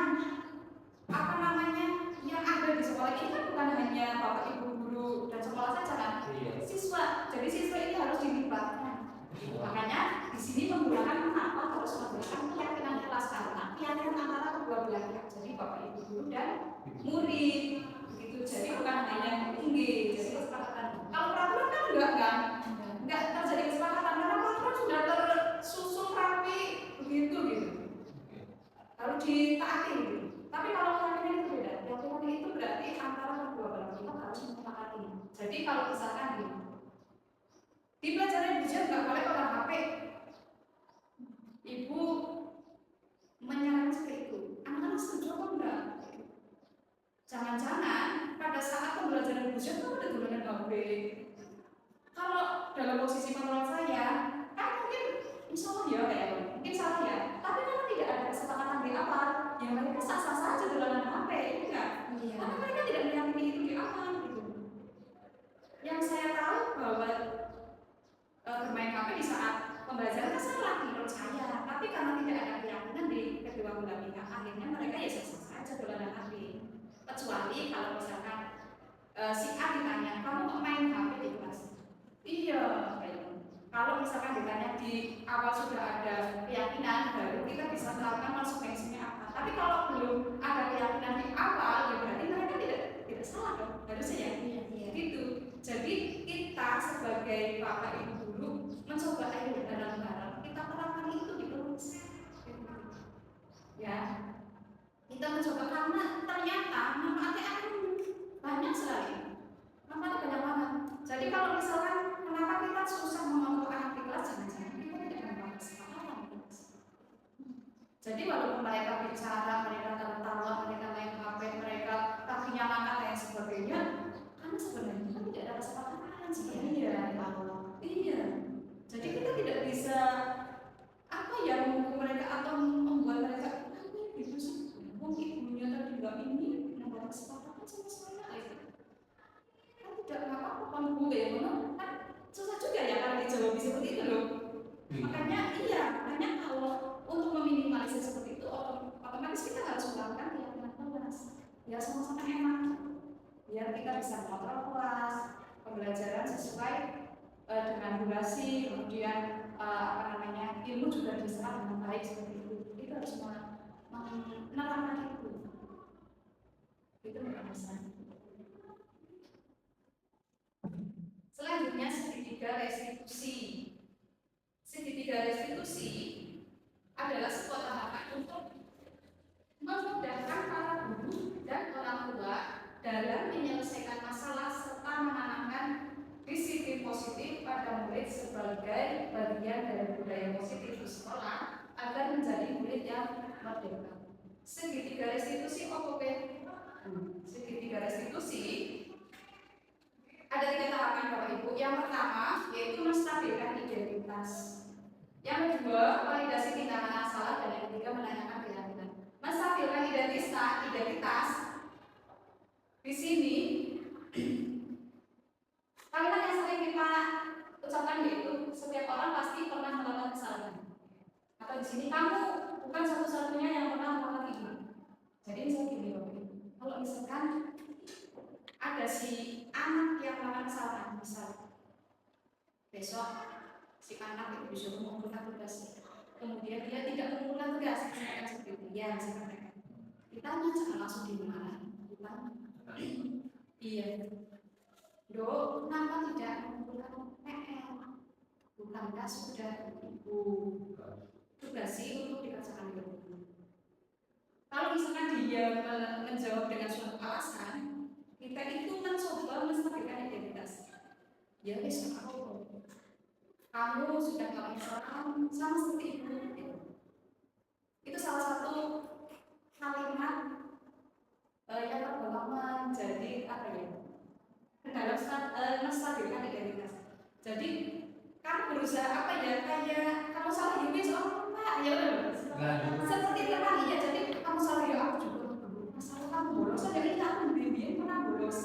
yang ada di sekolah ini kan bukan hanya bapak ibu guru dan sekolah saja kan, siswa. Jadi siswa ini harus dilibatkan. Makanya di sini menggunakan kenapa harus menggunakan keyakinan kelas karena keyakinan antara kedua belah pihak. Jadi bapak ibu guru dan murid begitu. Jadi bukan hanya tinggi. Jadi kesepakatan. Kalau peraturan kan enggak kan? Jadi kalau misalkan di pelajaran ujian nggak boleh pegang HP, ibu menyarankan seperti itu. Anak-anak setuju apa enggak? Jangan-jangan pada saat pembelajaran ujian kamu ada gunakan HP. Kalau dalam posisi kontrol saya, kan mungkin insya Allah ya kayak mungkin salah ya. Tapi kalau tidak ada kesepakatan di awal, ya mereka sah-sah saja gunakan HP, enggak? Iya. Karena mereka tidak meyakini itu di awal gitu. Yang saya tahu bahwa bermain HP di saat pembelajaran kan salah menurut saya. Tapi karena tidak ada keyakinan di kedua belah pihak, akhirnya mereka ya sah-sah saja gunakan HP. Kecuali kalau misalkan si A ditanya, kamu kok main HP di kelas? Iya, kalau misalkan ditanya di awal sudah ada keyakinan, baru kita bisa melakukan konsekuensinya apa. Tapi kalau belum ada keyakinan di awal, ya berarti mereka tidak salah dong, harusnya ya. Gitu. Jadi kita sebagai bapak ibu guru mencoba ayo bareng-bareng kita terapkan itu di kelas. Ya, kita mencoba karena ternyata manfaatnya akan banyak sekali. Manfaatnya banyak banget. Jadi kalau misalkan kenapa kita susah mengontrol anak di kelas, jangan-jangan kita tidak membuat kesalahan di kelas. Jadi walaupun mereka bicara, mereka tertawa, mereka main HP, mereka kakinya ngangkat dan sebagainya, karena sebenarnya kita tidak ada kesepakatan sih. Iya. Jadi kita tidak bisa apa ya menghukum mereka atau membuat mereka gitu sih. Mungkin ibunya tadi nggak ini membuat kesepakatan sama saya itu. Kan tidak apa-apa kan bu ya kan susah juga ya kalau dijawab seperti itu loh. Makanya kalau untuk meminimalisir seperti itu otomatis kita harus melakukan keyakinan kelas. Ya sama-sama enak. Biar kita bisa mengontrol kelas, pembelajaran sesuai dengan durasi, kemudian ilmu juga diserap dengan baik seperti itu. Kita harus menerapkan itu. Itu bisa. Selanjutnya segitiga restitusi. Segitiga restitusi adalah sebuah tahapan untuk memudahkan para guru dan orang tua dalam menyelesaikan masalah serta menanamkan disiplin positif pada murid sebagai bagian dari budaya positif di sekolah agar menjadi murid yang merdeka. Segitiga restitusi segitiga restitusi ada 3 tahapan Bapak Ibu. Yang pertama yaitu menstabilkan identitas. Yang kedua validasi tindakan salah dan yang ketiga menanyakan keyakinan. Menstabilkan identitas di sini kalimat yang sering kita ucapkan yaitu setiap orang pasti pernah melakukan kesalahan. Atau di sini kamu bukan satu-satunya yang pernah melakukan ini. Jadi misalnya gini Bapak Ibu, kalau misalkan ada si anak yang melakukan kesalahan, misal besok si anak itu bisa mengumpulkan tugas, kemudian dia tidak mengumpulkan tugas, misalkan seperti itu, ya misalkan ditanya jangan langsung dimarahi, ditanya, iya, dok, kenapa tidak mengumpulkan PR? Bukankah sudah ibu tugasi untuk dikerjakan dulu? Kalau misalkan dia menjawab dengan suatu alasan, kita itu mencoba menstabilkan identitas. Ya wis kamu sudah melakukan kesalahan sama seperti ibu. Itu salah satu kalimat yang tergolong menjadi apa ya? Dalam menstabilkan identitas. Jadi kamu berusaha apa ya? Kayak kamu salah ya wis Pak, ya udah. Seperti itu kan ya. Jadi kamu salah ya aku juga. Masalah kamu bolos aja ini aku bimbing pernah bolos.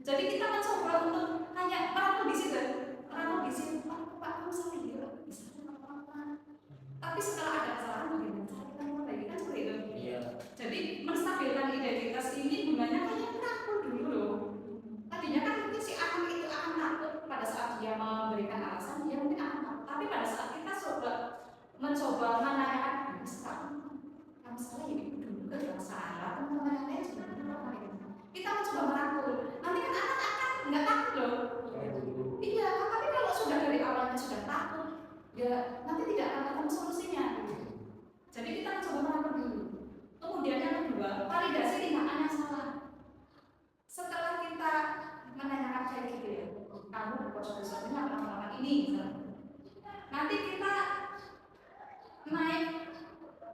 Jadi kita mencoba untuk hanya orang di situ, Pak kamu salah ya, bisa apa-apa. Tapi setelah ada kesalahan bagaimana cara kita memperbaiki kan seperti itu. Iya. Jadi menstabilkan identitas ini gunanya kayak takut dulu loh. Tadinya kan mungkin si anak itu akan takut pada saat dia memberikan alasan dia mungkin akan takut. Tapi pada saat kita mencoba menanyakan kamu salah ya ibu dulu kan tidak salah, teman-teman yang lain juga kita mencoba merangkul. Nanti kan anak akan nggak takut loh. Iya, tapi kalau sudah dari awalnya sudah takut, ya nanti tidak akan ketemu solusinya. Jadi kita mencoba merangkul dulu. Kemudian yang kedua, validasi tindakan yang salah. Setelah kita menanyakan kayak gitu ya. Kamu berkonsolidasinya lama-lama ini misalnya. Nanti kita naik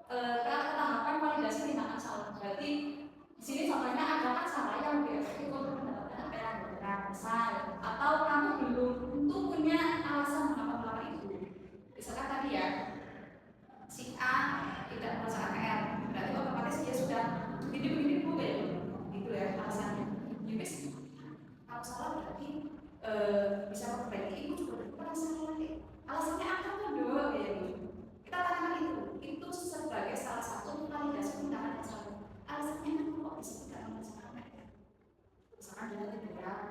ke tahapan validasi tindakan salah. Berarti di sini contohnya ada kan salah yang lebih efektif untuk mendapatkan apa yang benar besar, atau kamu belum tentu punya alasan mengapa melakukan itu. Misalkan tadi ya, si A tidak merasa KKR, berarti otomatis dia sudah begini-begini bu ya, gitu ya alasannya. Yubis, kalau salah berarti bisa memperbaiki. Ibu juga berperan salah. Alasannya apa tuh dong kayak gitu. Kita tanyakan itu sebagai salah satu validasi tindakan yang salah. Alasannya kan kok bisa tidak merasa KKR? Misalkan dia tiduran,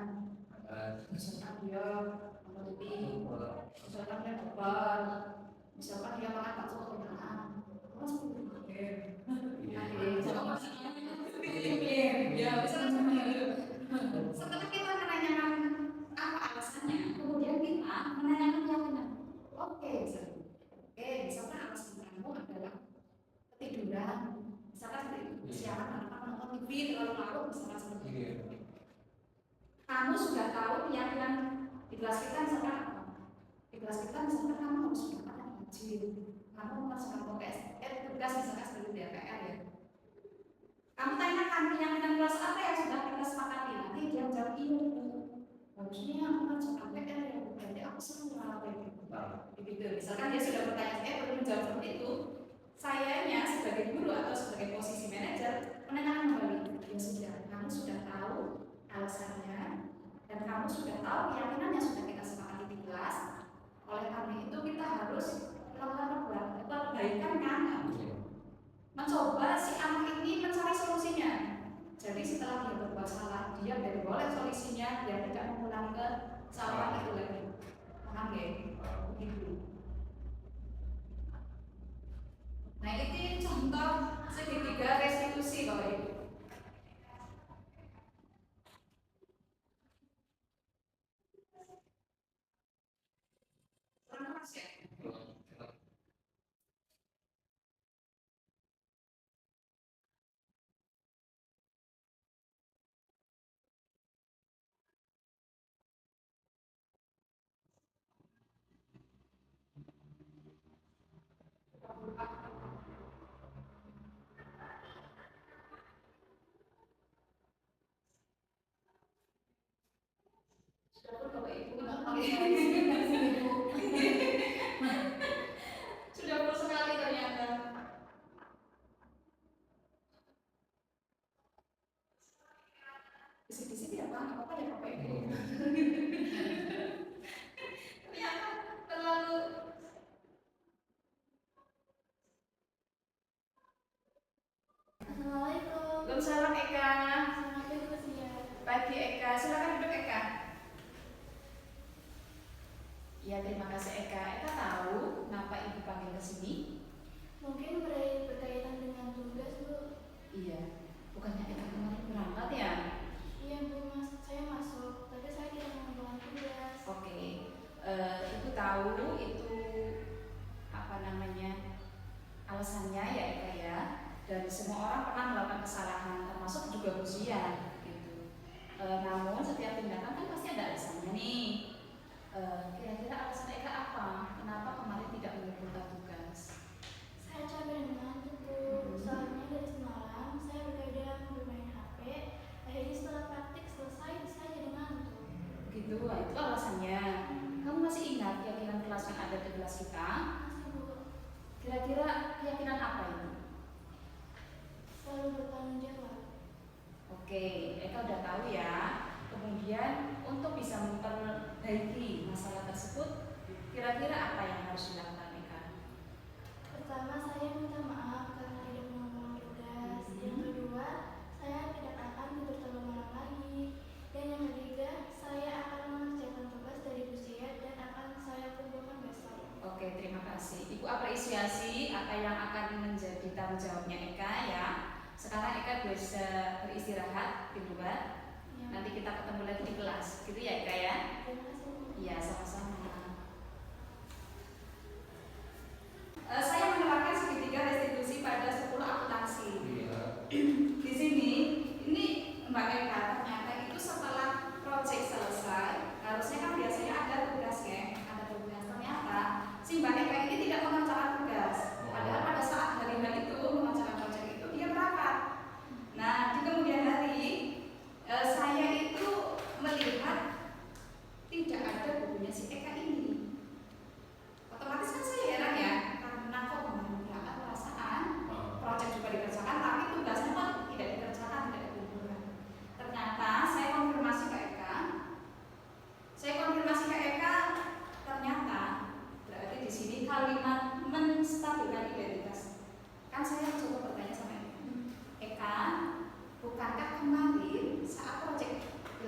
misalkan dia menutupi, misalkan dia beban, misalkan dia makan bakso kenyang, langsung ya, setelah kita menanyakan apa alasannya, kemudian kita menanyakan keyakinan. Oke, misalkan alasan kamu adalah ketiduran, misalkan siaran tanpa menonton TV terlalu larut, misalkan seperti itu. Kamu sudah tahu keyakinan di kelas kita misalkan apa? Di kelas kita misalkan kamu harus melakukan wajib, kamu harus melakukan tugas misalkan seperti DPR ya. Kamu tanyakan keyakinan kelas apa yang sudah kita sepakati, nanti dia jawab iya bu. Harusnya aku harus KPR ya, berarti aku salah begitu. Misalkan dia sudah bertanya, belum menjawab seperti itu, sayanya sebagai guru atau sebagai posisi manajer menanyakan kembali. Ya sudah, kamu sudah tahu alasannya dan kamu sudah tahu keyakinan yang sudah kita sepakati di kelas. Oleh karena itu kita harus melakukan perbaikan kan, mencoba si anak ini mencari solusinya. Jadi setelah dia berbuat salah, dia boleh solusinya, dia tidak mengulangi kesalahan itu lagi. Paham ya? Begitu. Nah ini contoh segitiga restitusi Bapak Ibu. Sudah full sekali ternyata. Bisik-bisik ya Pak, apa ya Bapak Ibu? Ternyata terlalu. Assalamualaikum. Waalaikumsalam Eka. Pagi Eka, silakan duduk Eka. Ya terima kasih Eka. Eka tahu kenapa Ibu panggil ke sini? Mungkin berkaitan dengan tugas, Bu. Iya. Bukannya Eka kemarin berangkat ya? Iya, Bu, saya masuk, tapi saya tidak mengumpulkan tugas. Oke. Ibu tahu itu apa namanya alasannya ya Eka ya. Dan semua orang pernah melakukan kesalahan, termasuk juga ujian gitu. Namun setiap tindakan kan pasti ada alasannya nih. Kira-kira alasan Eka apa? Kenapa kemarin tidak mengumpulkan tugas? Saya capek dan ngantuk, Bu. Soalnya dari semalam saya begadang bermain HP. Akhirnya setelah praktik selesai, saya jadi ngantuk. Begitu, itu alasannya. Kamu masih ingat keyakinan kelas yang ada di kelas kita? Masih, Bu. Kira-kira keyakinan apa itu? Selalu bertanggung jawab. Oke, Eka udah tahu ya. Kemudian untuk bisa memperbaiki masalah tersebut, kira-kira apa yang harus dilakukan Eka? Pertama, saya minta maaf karena tidak mengumpulkan tugas. Yang kedua, saya tidak akan tidur terlalu malam lagi. Dan yang ketiga, saya akan mengerjakan tugas dari Bu Siat dan akan saya kumpulkan besok. Oke, terima kasih. Ibu apresiasi apa yang akan menjadi tanggung jawabnya Eka ya. Sekarang Eka bisa beristirahat di luar. Ya. Nanti kita ketemu lagi di kelas, gitu ya Eka ya? Terima kasih, Bu. Iya, sama-sama. Saya menerapkan segitiga restitusi pada 10 akuntansi. Di sini, ini Mbak Eka ternyata itu setelah proyek selesai.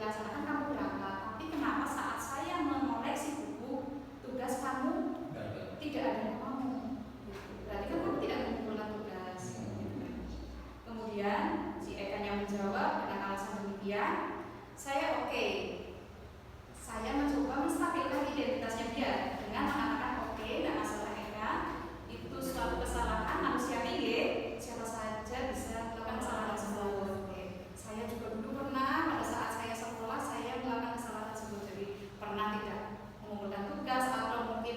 dilaksanakan kamu berangkat, tapi kenapa saat saya mengoreksi buku tugas kamu tidak ada kamu? Berarti kan kamu tidak mengumpulkan tugas. Kemudian si Eka-nya menjawab dengan alasan demikian, saya oke. Saya mencoba menstabilkan identitasnya dia dengan mengatakan oke, tidak masalah Eka, itu suatu kesalahan manusiawi, siapa saja bisa melakukan kesalahan tersebut. Saya juga dulu pernah pada saat saya sekolah saya melakukan kesalahan tersebut, jadi pernah tidak mengumpulkan tugas atau mungkin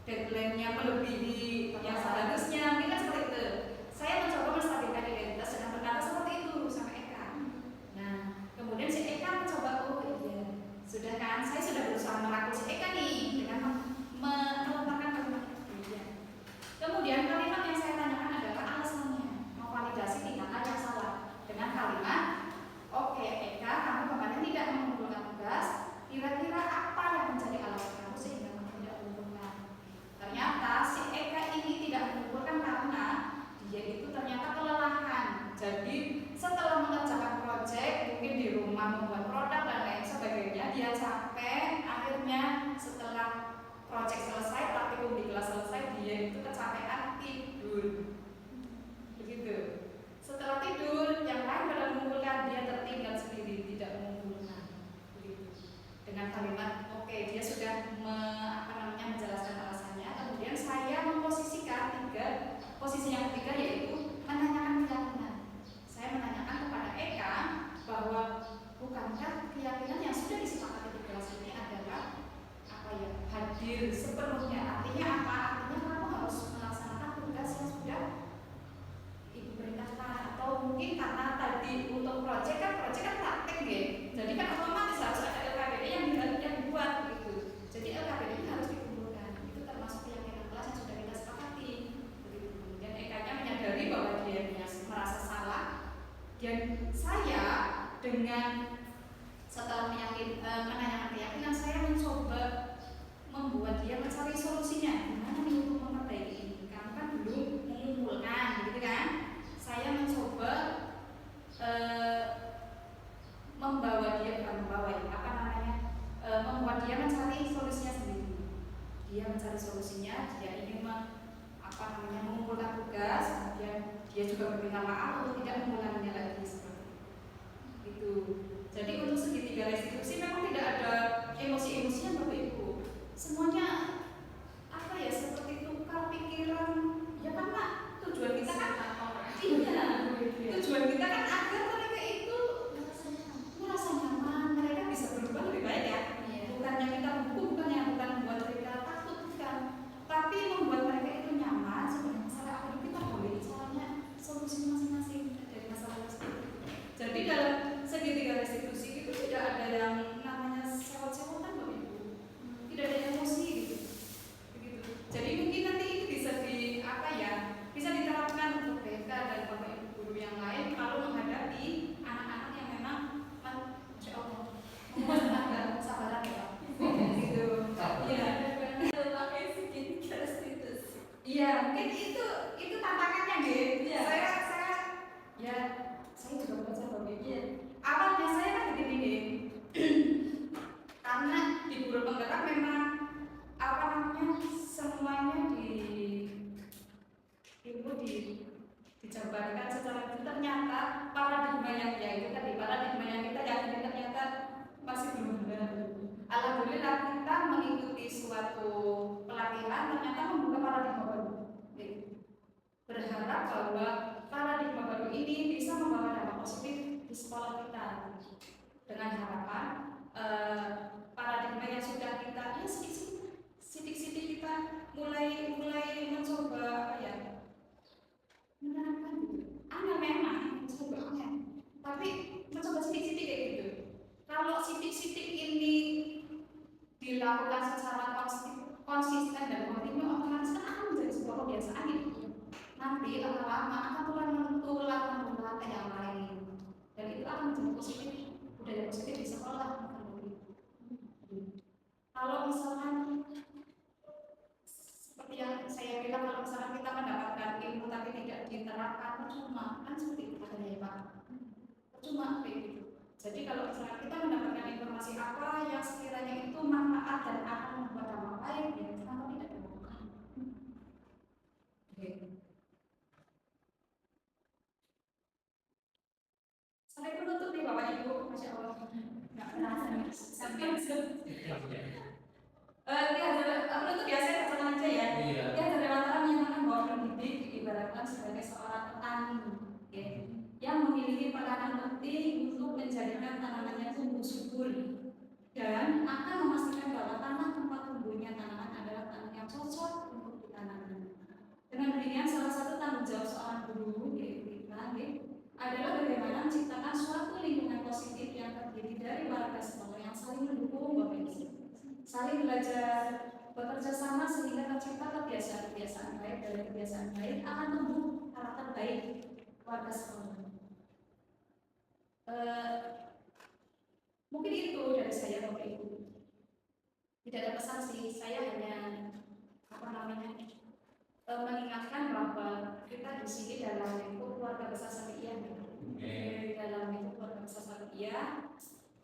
deadline-nya melebihi yang seharusnya, mungkin kan seperti itu. Saya mencoba menstabilkan identitas dengan berkata seperti itu sama Eka. Nah, kemudian si Eka mencoba, oh iya, sudah kan, saya sudah berusaha merangkul si Eka nih dengan melontarkan kalimat itu. Kemudian kalimat yang saya tanyakan adalah alasannya, memvalidasi tindakan yang salah dengan kalimat, oke Eka, kamu kemarin tidak mengumpulkan tugas, kira-kira apa yang menjadi alasan kamu sehingga kamu tidak mengumpulkan? Ternyata si Eka ini tidak mengumpulkan karena dia itu ternyata kelelahan. Jadi setelah mengerjakan proyek, mungkin di rumah membuat produk dan lain sebagainya, dia capek. Akhirnya setelah proyek selesai, praktikum di kelas selesai, dia itu kecapean tidur. Begitu. Setelah tidur, yang lain pada mengumpulkan, dia tertinggal sendiri, tidak mengumpulkan. Begitu. Dengan kalimat, oke, dia sudah menjelaskan alasannya. Kemudian saya memposisikan posisi yang ketiga yaitu menanyakan keyakinan. Saya menanyakan kepada Eka bahwa bukankah keyakinan yang sudah disepakati di kelas ini adalah hadir sepenuhnya. Artinya apa? Artinya kamu harus melaksanakan tugas yang sudah ibu perintahkan. Atau mungkin karena tadi untuk proyek kan praktek ya. Jadi kan otomatis harus ada LKPD yang dibuat gitu. Jadi LKPD ini harus dikumpulkan. Itu termasuk keyakinan kelas yang sudah kita sepakati. Begitu. Kemudian Eka-nya menyadari bahwa dia merasa salah. Dan saya dengan setelah menanyakan keyakinan, saya mencoba membuat dia mencari solusinya. Gimana nih untuk memperbaiki ini? Kamu kan belum mengumpulkan, gitu kan? Saya mencoba membawa dia, membuat dia mencari solusinya sendiri. Dia mencari solusinya, dia ingin mengumpulkan tugas, kemudian dia juga berminta maaf untuk tidak mengulanginya lagi seperti itu. Jadi untuk segitiga restitusi memang tidak ada emosi-emosinya Bapak Ibu. Semuanya seperti tukar pikiran. Ya kan Pak, tujuan kita kan tujuan kita kan agar mereka itu merasa nyaman, mereka bisa berubah lebih baik ya. Bukannya kita bukan membuat mereka takut, bukan, tapi membuat mereka itu nyaman. Sebenarnya masalah hidup kita boleh caranya solusi masing-masing dari masalah tersebut. Jadi dalam segitiga restitusi itu tidak ada yang namanya sewot-sewotan Bapak Ibu, tidak ada emosi gitu. Begitu. Jadi mungkin nanti itu bisa bisa diterapkan untuk BK dan Bapak Ibu guru yang lain kalau menghadapi anak-anak yang memang Masya Allah memuaskan kesabaran ya. Gitu. Iya, mungkin itu tantangannya gitu. Saya juga baca Bapak Ibu. Awalnya saya kan begini karena di guru penggerak memang semuanya dijabarkan secara itu. Ternyata paradigma yang kita yakini ternyata masih belum benar. Alhamdulillah kita mengikuti suatu pelatihan ternyata membuka paradigma baru. Berharap bahwa paradigma baru ini bisa membawa dampak positif di sekolah kita dengan harapan paradigma yang sudah kita sidik-sidik kita mulai mencoba menerapkan gitu. Aneh memang mencoba aneh, tapi mencoba sidik-sidik kayak gitu. Kalau sidik-sidik ini dilakukan secara konsisten dan kontinu, otomatis kan akan menjadi sebuah kebiasaan gitu. Nanti lama-lama akan menular ke yang lain, dan itu akan menjadi positif, budaya positif di sekolah. Kalau misalkan seperti yang saya bilang, kalau misalkan kita mendapatkan ilmu tapi tidak diterapkan, percuma kan seperti itu katanya ya Pak, percuma kayak gitu. Jadi kalau misalnya kita mendapatkan informasi apa yang sekiranya itu manfaat dan akan membuat dampak baik, ya kenapa tidak dilakukan? Oke. Sampai penutup nih Bapak Ibu, Masya Allah. Nggak terasa nih. Sampai penutup ya, saya katakan aja ya. Iya. Ya dari lantaran menyatakan bahwa pendidik diibaratkan sebagai seorang petani, ya, yang memiliki peranan penting untuk menjadikan tanamannya tumbuh subur dan akan memastikan bahwa tanah tempat tumbuhnya tanaman adalah tanah yang cocok untuk ditanam. Dengan demikian, salah satu tanggung jawab seorang guru yaitu kita, adalah bagaimana menciptakan suatu lingkungan positif yang terdiri dari warga sekolah yang saling mendukung, saling belajar, bekerja sama sehingga tercipta kebiasaan-kebiasaan baik. Dari kebiasaan baik akan tumbuh karakter baik warga sekolah. Mungkin itu dari saya Bapak Ibu. Tidak ada pesan sih, saya hanya mengingatkan bahwa kita di sini dalam lingkup keluarga besar Syariah, dalam lingkup keluarga besar Syariah,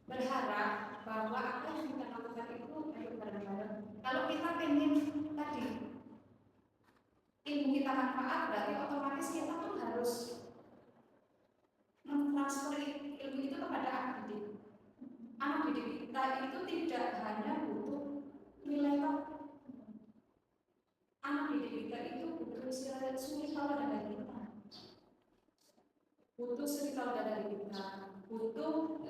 berharap bahwa apa yang kita lakukan itu ayo bareng-bareng. Kalau kita pengen tadi ilmu kita manfaat, berarti otomatis kita tuh harus mentransfer ilmu itu kepada anak didik. Anak didik kita itu tidak hanya butuh nilai rapor. Anak didik kita itu butuh suri tauladan dari kita, butuh suri tauladan dari kita, butuh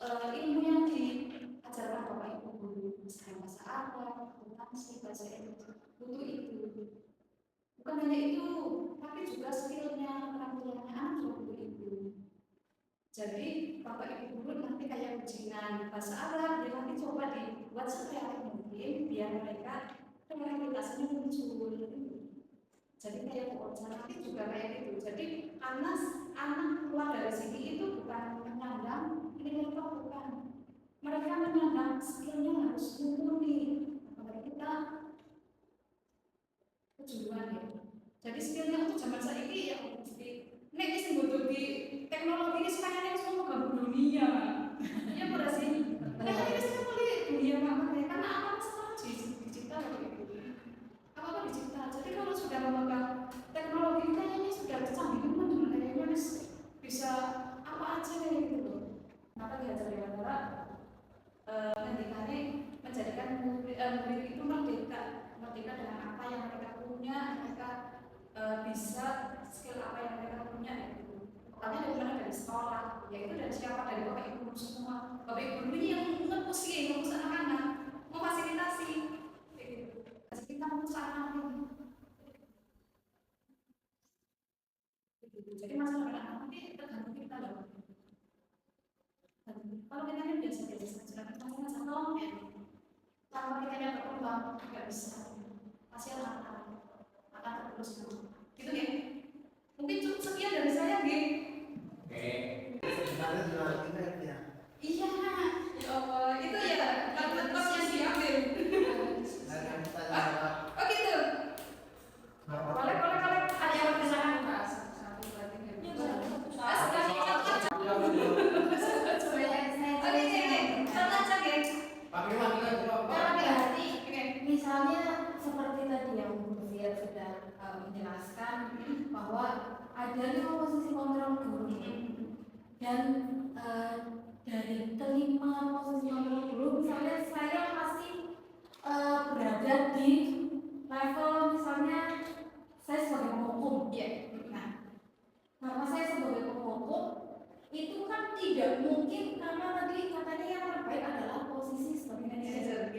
ilmu yang diajarkan Bapak Ibu guru, misalnya bahasa Arab, akuntansi, bahasa Inggris, butuh itu. Bukan hanya itu, tapi juga skillnya, keterampilannya anak juga butuh itu. Jadi Bapak Ibu guru nanti kayak ujian bahasa Arab, dia nanti coba dibuat sekreatif mungkin biar mereka kreativitasnya muncul. Jadi kayak nanti juga kayak gitu. Jadi anak keluar dari sini itu bukan menyandang ini bukan. Mereka menyandang skillnya harus mumpuni. Maka kita kejujuran ya. Jadi skillnya untuk zaman saat ini yang mesti nek wis butuh di teknologi ini sekarang semua gabung dunia. Iya pada sih. Karena ini semua mulai dunia makanya karena apa sekarang digital itu. Apa digital. Jadi kalau sudah memegang teknologi kayaknya sudah canggih teman-teman kayaknya bisa apa aja kayak gitu. Maka diajar di antara pendidikannya menjadikan murid itu merdeka dengan apa yang mereka punya, mereka bisa skill apa yang mereka punya itu. Makanya dari mana dari sekolah, yaitu dari siapa, dari Bapak Ibu semua. Bapak Ibu ini yang ngepus anak-anak, memfasilitasi, kasih kita ngepus anak-anak ini. Jadi masalah anak-anak nanti tergantung kita loh. Kalau kita ini biasa-biasa saja, kita nggak tolong ya. Tanpa kita yang berkembang nggak bisa. Pasti akan terus gitu ya. Mungkin cukup sekian dari saya, Geng. Oke. Iya, ya Allah, itu ya laptop yang diambil. Oh gitu. Boleh ada yang berkenan Pak. Satu berarti misalnya seperti tadi yang Bu Ziat sudah menjelaskan bahwa ada 5 posisi kontrol guru dan dari kelima posisi kontrol guru misalnya saya masih berada di level misalnya saya sebagai penghukum karena saya sebagai penghukum itu kan tidak mungkin karena tadi katanya yang terbaik adalah posisi sebagai manajer.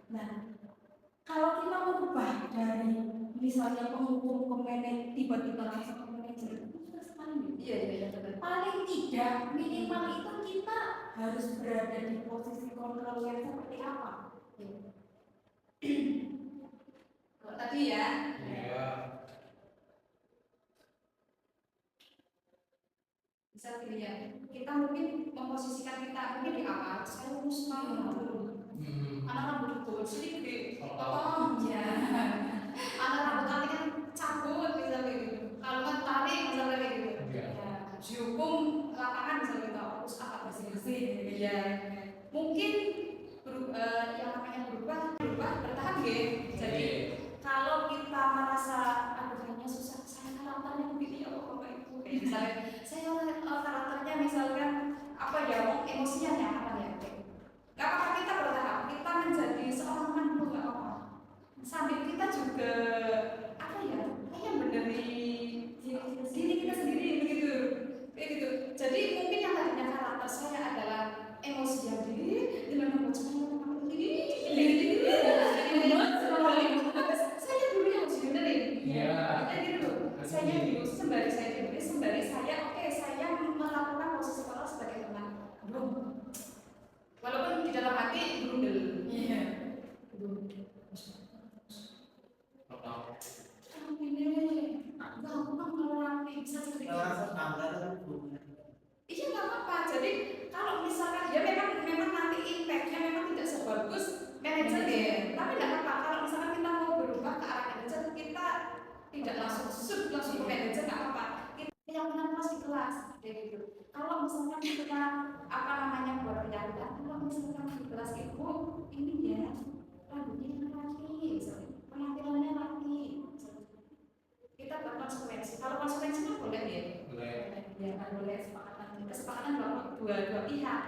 Nah, kalau kita merubah dari misalnya penghukum ke manajer tiba-tiba langsung ke manajer itu sudah sekali. Iya. Paling tidak minimal itu kita harus berada di posisi kontrol yang seperti apa? Kalau tadi ya. Iya. Bisa dilihat, kita mungkin memposisikan kita mungkin di apa? Saya urus dulu. Anak rambut itu sedikit, potong ya. Anak rambut tadi kan cabut misalnya gitu. Kalau kan tarik misalnya gitu. Ya, dihukum lapangan misalnya gitu. Terus apa sih? diskusi. Iya, mungkin yang namanya berubah bertahan ya. Jadi kalau kita merasa aduh kayaknya susah, saya karakternya begini ya Bapak Ibu. Kayak misalnya saya karakternya misalkan apa ya, emosinya kayak apa ya? Gak apa-apa kita bertahap, kita menjadi seorang teman dulu gak apa-apa. Sambil kita juga apa ya? Kayak benerin diri kita sendiri begitu. Kayak gitu. Jadi mungkin yang tadinya karakter saya adalah emosi jadi dengan membaca saya dulu yang harus benerin. Kita gitu loh. Saya dulu sembari saya oke saya melakukan posisi sekolah sebagai teman. Belum. Walaupun di dalam hati berundel. Iya. Ini gampang kalau nanti bisa cerita. Iya nggak apa-apa. Jadi kalau misalkan ya memang nanti impactnya memang tidak sebagus manajer ya. Tapi nggak apa-apa kalau misalkan kita mau berubah ke arah manajer, kita tidak langsung ke manajer nggak apa-apa. Kita yang benar kelas di kelas kayak gitu. Kalau misalkan kita apa namanya buat penyaluran, kalau misalkan di kelas ibu ini ya rambutnya laki, penampilannya laki. Kita buat konsekuensi. Kalau konsekuensi kan boleh ya. Ya kan boleh kesepakatan dua pihak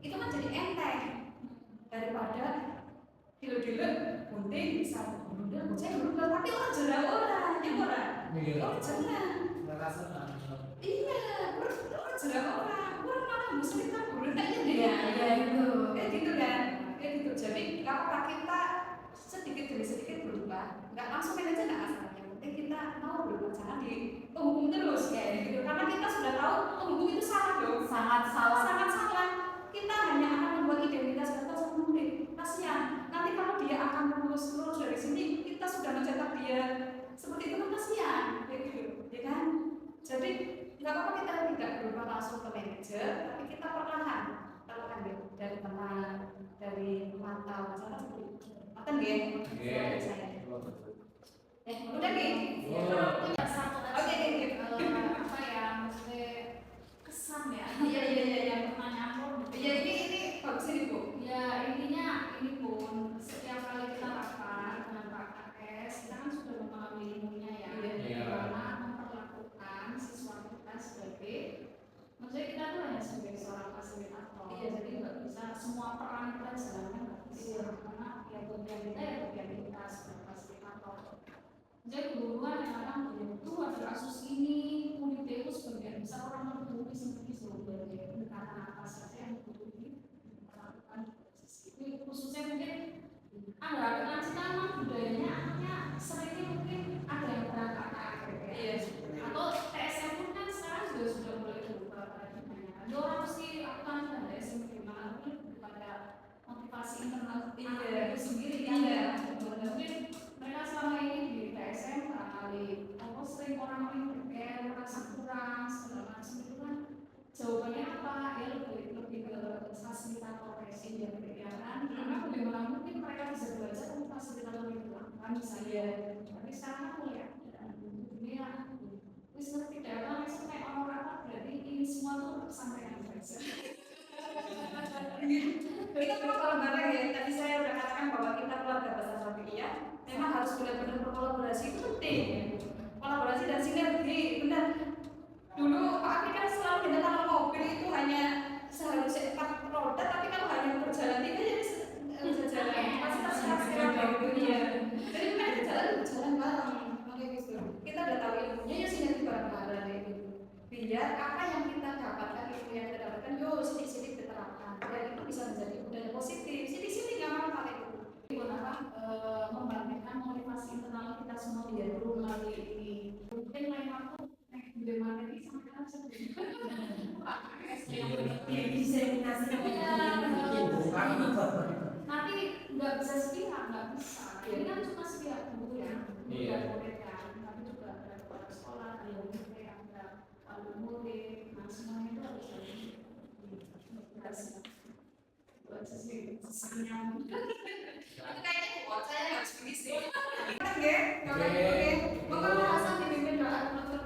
itu kan jadi enteng daripada dilo-dilo gunting bisa bundel bocah berubah tapi orang jerah orang ya orang jerah iya orang jerah orang malah muslim kan berubah Iya itu. kayak gitu kan kayak gitu. Jadi nggak apa-apa kita sedikit demi sedikit berubah, nggak langsung aja nggak masalahnya. Penting kita mau berubah, jangan dihukum terus kayak gitu. Karena kita sudah tahu hukum itu salah dong, Sangat salah. sangat salah. Kita hanya akan membuat identitas kita sendiri. Kasihan. Nanti kalau dia akan lulus dari sini, kita sudah mencetak dia seperti itu kan kasihan, kayak gitu, ya kan? Jadi nggak apa-apa kita tidak berubah langsung ke manajer, tapi kita perlahan dari teman, dari mantau, misalnya seperti itu. Makan ya? Saya. Udah nih? Punya satu Oke, apa ya maksudnya kesan ya? Iya. Pertanyaan pun. Ya ini bagus ini Bu. Ya intinya ini pun setiap kali kita rapat dengan Pak KS kita kan sudah memahami ilmunya ya. Bagaimana memperlakukan siswa kita sebagai, maksudnya kita tuh hanya sebagai seorang fasilitator. Iya, Jadi nggak bisa semua peran kita jalankan nggak bisa. Karena ya bagian kita ya bagian kita sebagai fasilitator. Jadi duluan yang kadang itu ada kasus ini Uniteus sebagian besar orang berdua seperti sebagai pendekatan apa saja yang butuh dilakukan itu khususnya mungkin agak ngasih nama budayanya anaknya seringnya mungkin ada yang berangkat ke akhirnya atau TSM pun kan sekarang sudah mulai berubah paradigmanya. Ada orang mesti aku kan ada TSM gimana mungkin pada motivasi internal itu sendiri kan ya. Mungkin mereka selama ini di TSM kali sering orang berpikir merasa kurang segala macam itu kan jawabannya apa ya lebih ke fasilitator presiden ya kan karena bagaimana mungkin mereka bisa belajar untuk fasilitator itu kan misalnya tapi sekarang aku lihat dunia wis ngerti data sampai orang-orang berarti ini semua tuh sampai yang saja. Kita kalau bareng ya, tadi saya sudah katakan bahwa kita keluarga besar Rafiqiyah memang harus benar-benar berkolaborasi, itu penting. Kolaborasi dan sinergi, benar. Dulu Pak Akri kan selalu kita kalau mobil itu hanya seharusnya 4 roda, tapi kalau hanya berjalan 3 ya bisa jalan. Fasilitas itu ya. Jadi mereka jalan bareng, makanya gitu. Kita udah tahu ilmunya ya sinergi bareng-bareng gitu. Biar apa yang kita dapatkan, ilmu yang kita dapatkan, yo sedikit-sedikit diterapkan. Dan itu bisa menjadi budaya positif. Sedikit-sedikit nggak apa-apa itu. Membangkitkan motivasi internal kita semua di rumah ini. Mungkin lain waktu bagaimana ini sampai kan diseminasi nanti nggak bisa sepihak, nggak bisa. Ini kan cuma sepihak dulu ya, bukan mereka, tapi juga ada kepala sekolah, ada murid, ada murid, nah semuanya itu harus dikasih. Buat sesungguhnya. Itu kayaknya buat saya harus begini sih. Kan ya? Oke. Monggo Hasan dipimpin doa penutup.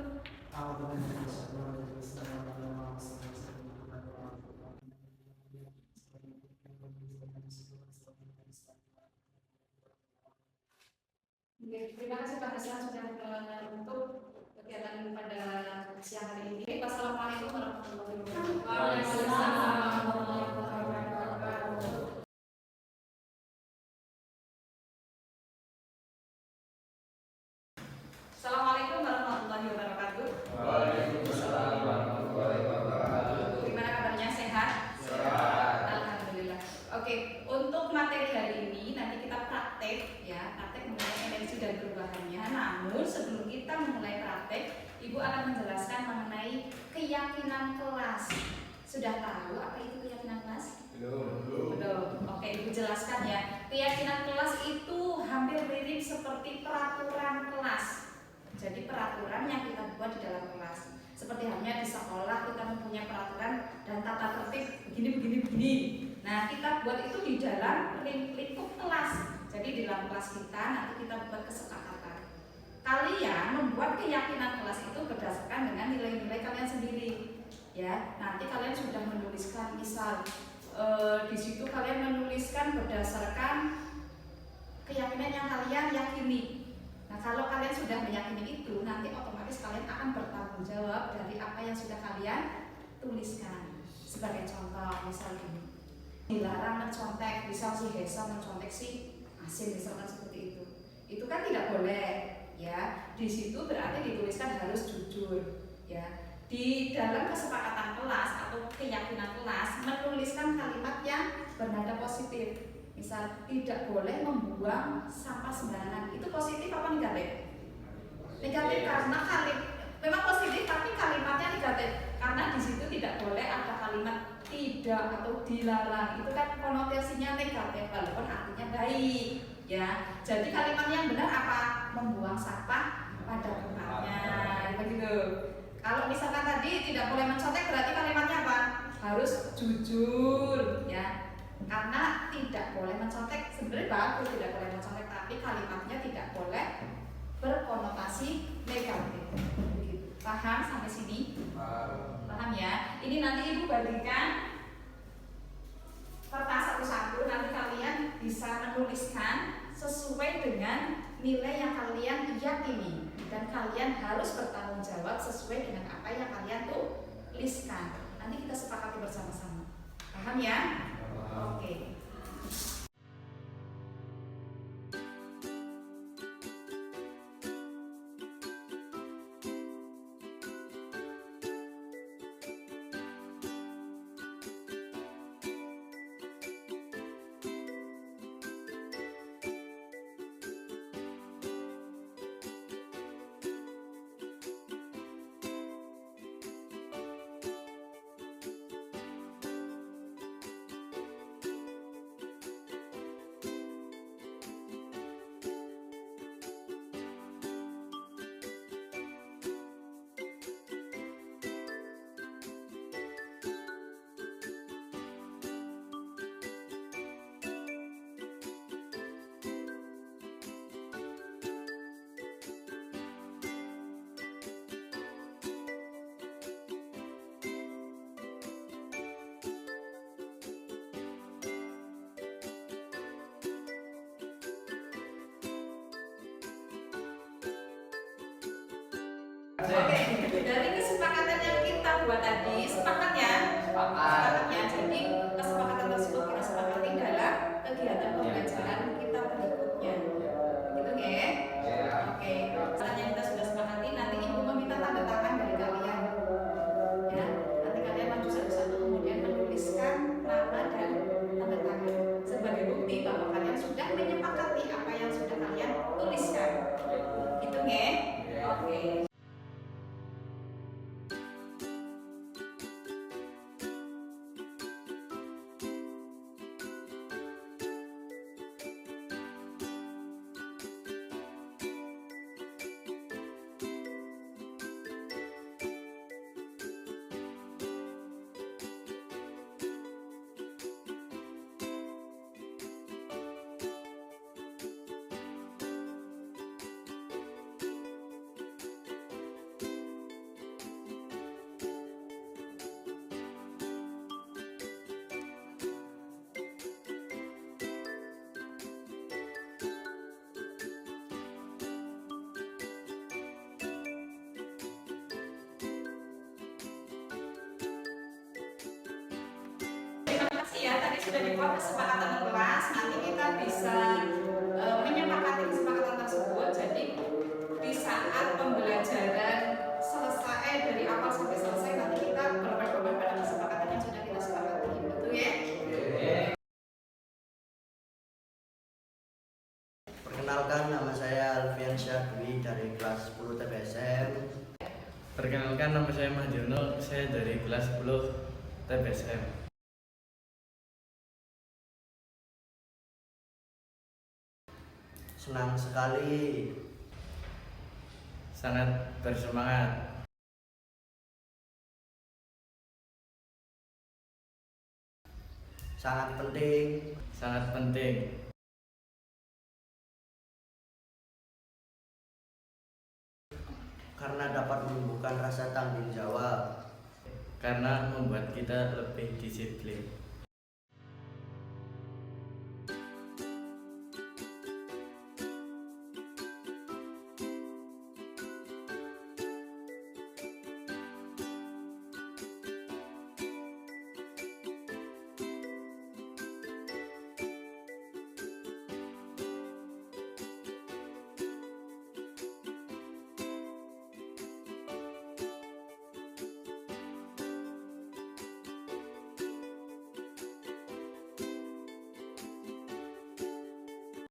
Oke, terima kasih Pak Hasan sudah untuk kegiatan pada siang hari ini. Wassalamualaikum warahmatullahi wabarakatuh. Waalaikumsalam warahmatullahi wabarakatuh. Assalamualaikum warahmatullahi wabarakatuh. Waalaikumsalam warahmatullahi wabarakatuh. Gimana kabarnya, sehat? Sehat. Alhamdulillah. Oke, untuk materi hari ini nanti kita praktek ya, praktek mengenai energi dan perubahannya. Namun sebelum kita memulai praktek, Ibu akan menjelaskan mengenai keyakinan kelas. Sudah tahu apa itu keyakinan kelas? Belum. Belum. Oke, Ibu jelaskan ya. Keyakinan kelas itu hampir mirip seperti peraturan kelas. Jadi peraturan yang kita buat di dalam kelas. Seperti halnya di sekolah kita mempunyai peraturan dan tata tertib begini. Nah, kita buat itu di dalam lingkup kelas. Jadi di dalam kelas kita nanti kita buat kesepakatan. Kalian membuat keyakinan kelas itu berdasarkan dengan nilai-nilai kalian sendiri. Ya, nanti kalian sudah menuliskan misal di situ kalian menuliskan berdasarkan keyakinan yang kalian yakini. Nah, kalau kalian sudah meyakini itu, nanti otomatis kalian akan bertanggung jawab dari apa yang sudah kalian tuliskan. Sebagai contoh, misal gini, dilarang mencontek, misal si Hesa mencontek si Asin, misalkan seperti itu. Itu kan tidak boleh, ya. Di situ berarti dituliskan harus jujur, ya. Di dalam kesepakatan kelas atau keyakinan kelas menuliskan kalimat yang bernada positif. Misal tidak boleh membuang sampah sembarangan. Itu positif apa negatif? Negatif karena memang positif tapi kalimatnya negatif karena di situ tidak boleh ada kalimat tidak atau dilarang. Itu kan konotasinya negatif walaupun artinya baik, ya. Jadi kalimat yang benar apa? Membuang sampah pada tempatnya. Begitu. Kalau misalkan tadi tidak boleh mencontek berarti kalimatnya apa? Harus jujur, ya. Karena tidak boleh mencontek, sebenarnya bagus tidak boleh mencontek, tapi kalimatnya tidak boleh berkonotasi negatif. Begitu. Paham sampai sini? Paham ya? Ini nanti Ibu bagikan kertas satu-satu, nanti kalian bisa menuliskan sesuai dengan nilai yang kalian yakini dan kalian harus bertanggung jawab sesuai dengan apa yang kalian tuliskan. Nanti kita sepakati bersama-sama. Paham ya? Oke. Oke, dari kesepakatan yang kita buat tadi, sepakat ya? Sepakat ya. Jadi kesepakatan tersebut kita sepakati dalam kegiatan pembelajaran kita berikutnya. Gitu ya? Oke. Selanjutnya kita sudah sepakati, nanti Ibu meminta tanda tangan dari kalian. Ya, nanti kalian maju satu-satu kemudian menuliskan nama dan tanda tangan sebagai bukti bahwa kalian sudah menyepakati apa yang sudah kalian tuliskan. Gitu ya? Oke. sudah dibuat kesepakatan kelas, nanti kita bisa menyepakati kesepakatan tersebut. Jadi di saat pembelajaran selesai dari awal sampai selesai, nanti kita berpedoman pada kesepakatan yang sudah kita sepakati. Betul ya? Perkenalkan, nama saya Alfian Syadwi dari kelas 10 TPSM. Perkenalkan, nama saya Mahjono, saya dari kelas 10 TPSM. Senang sekali, Sangat bersemangat, sangat penting, sangat penting, karena dapat menumbuhkan rasa tanggung jawab. karena membuat kita lebih disiplin.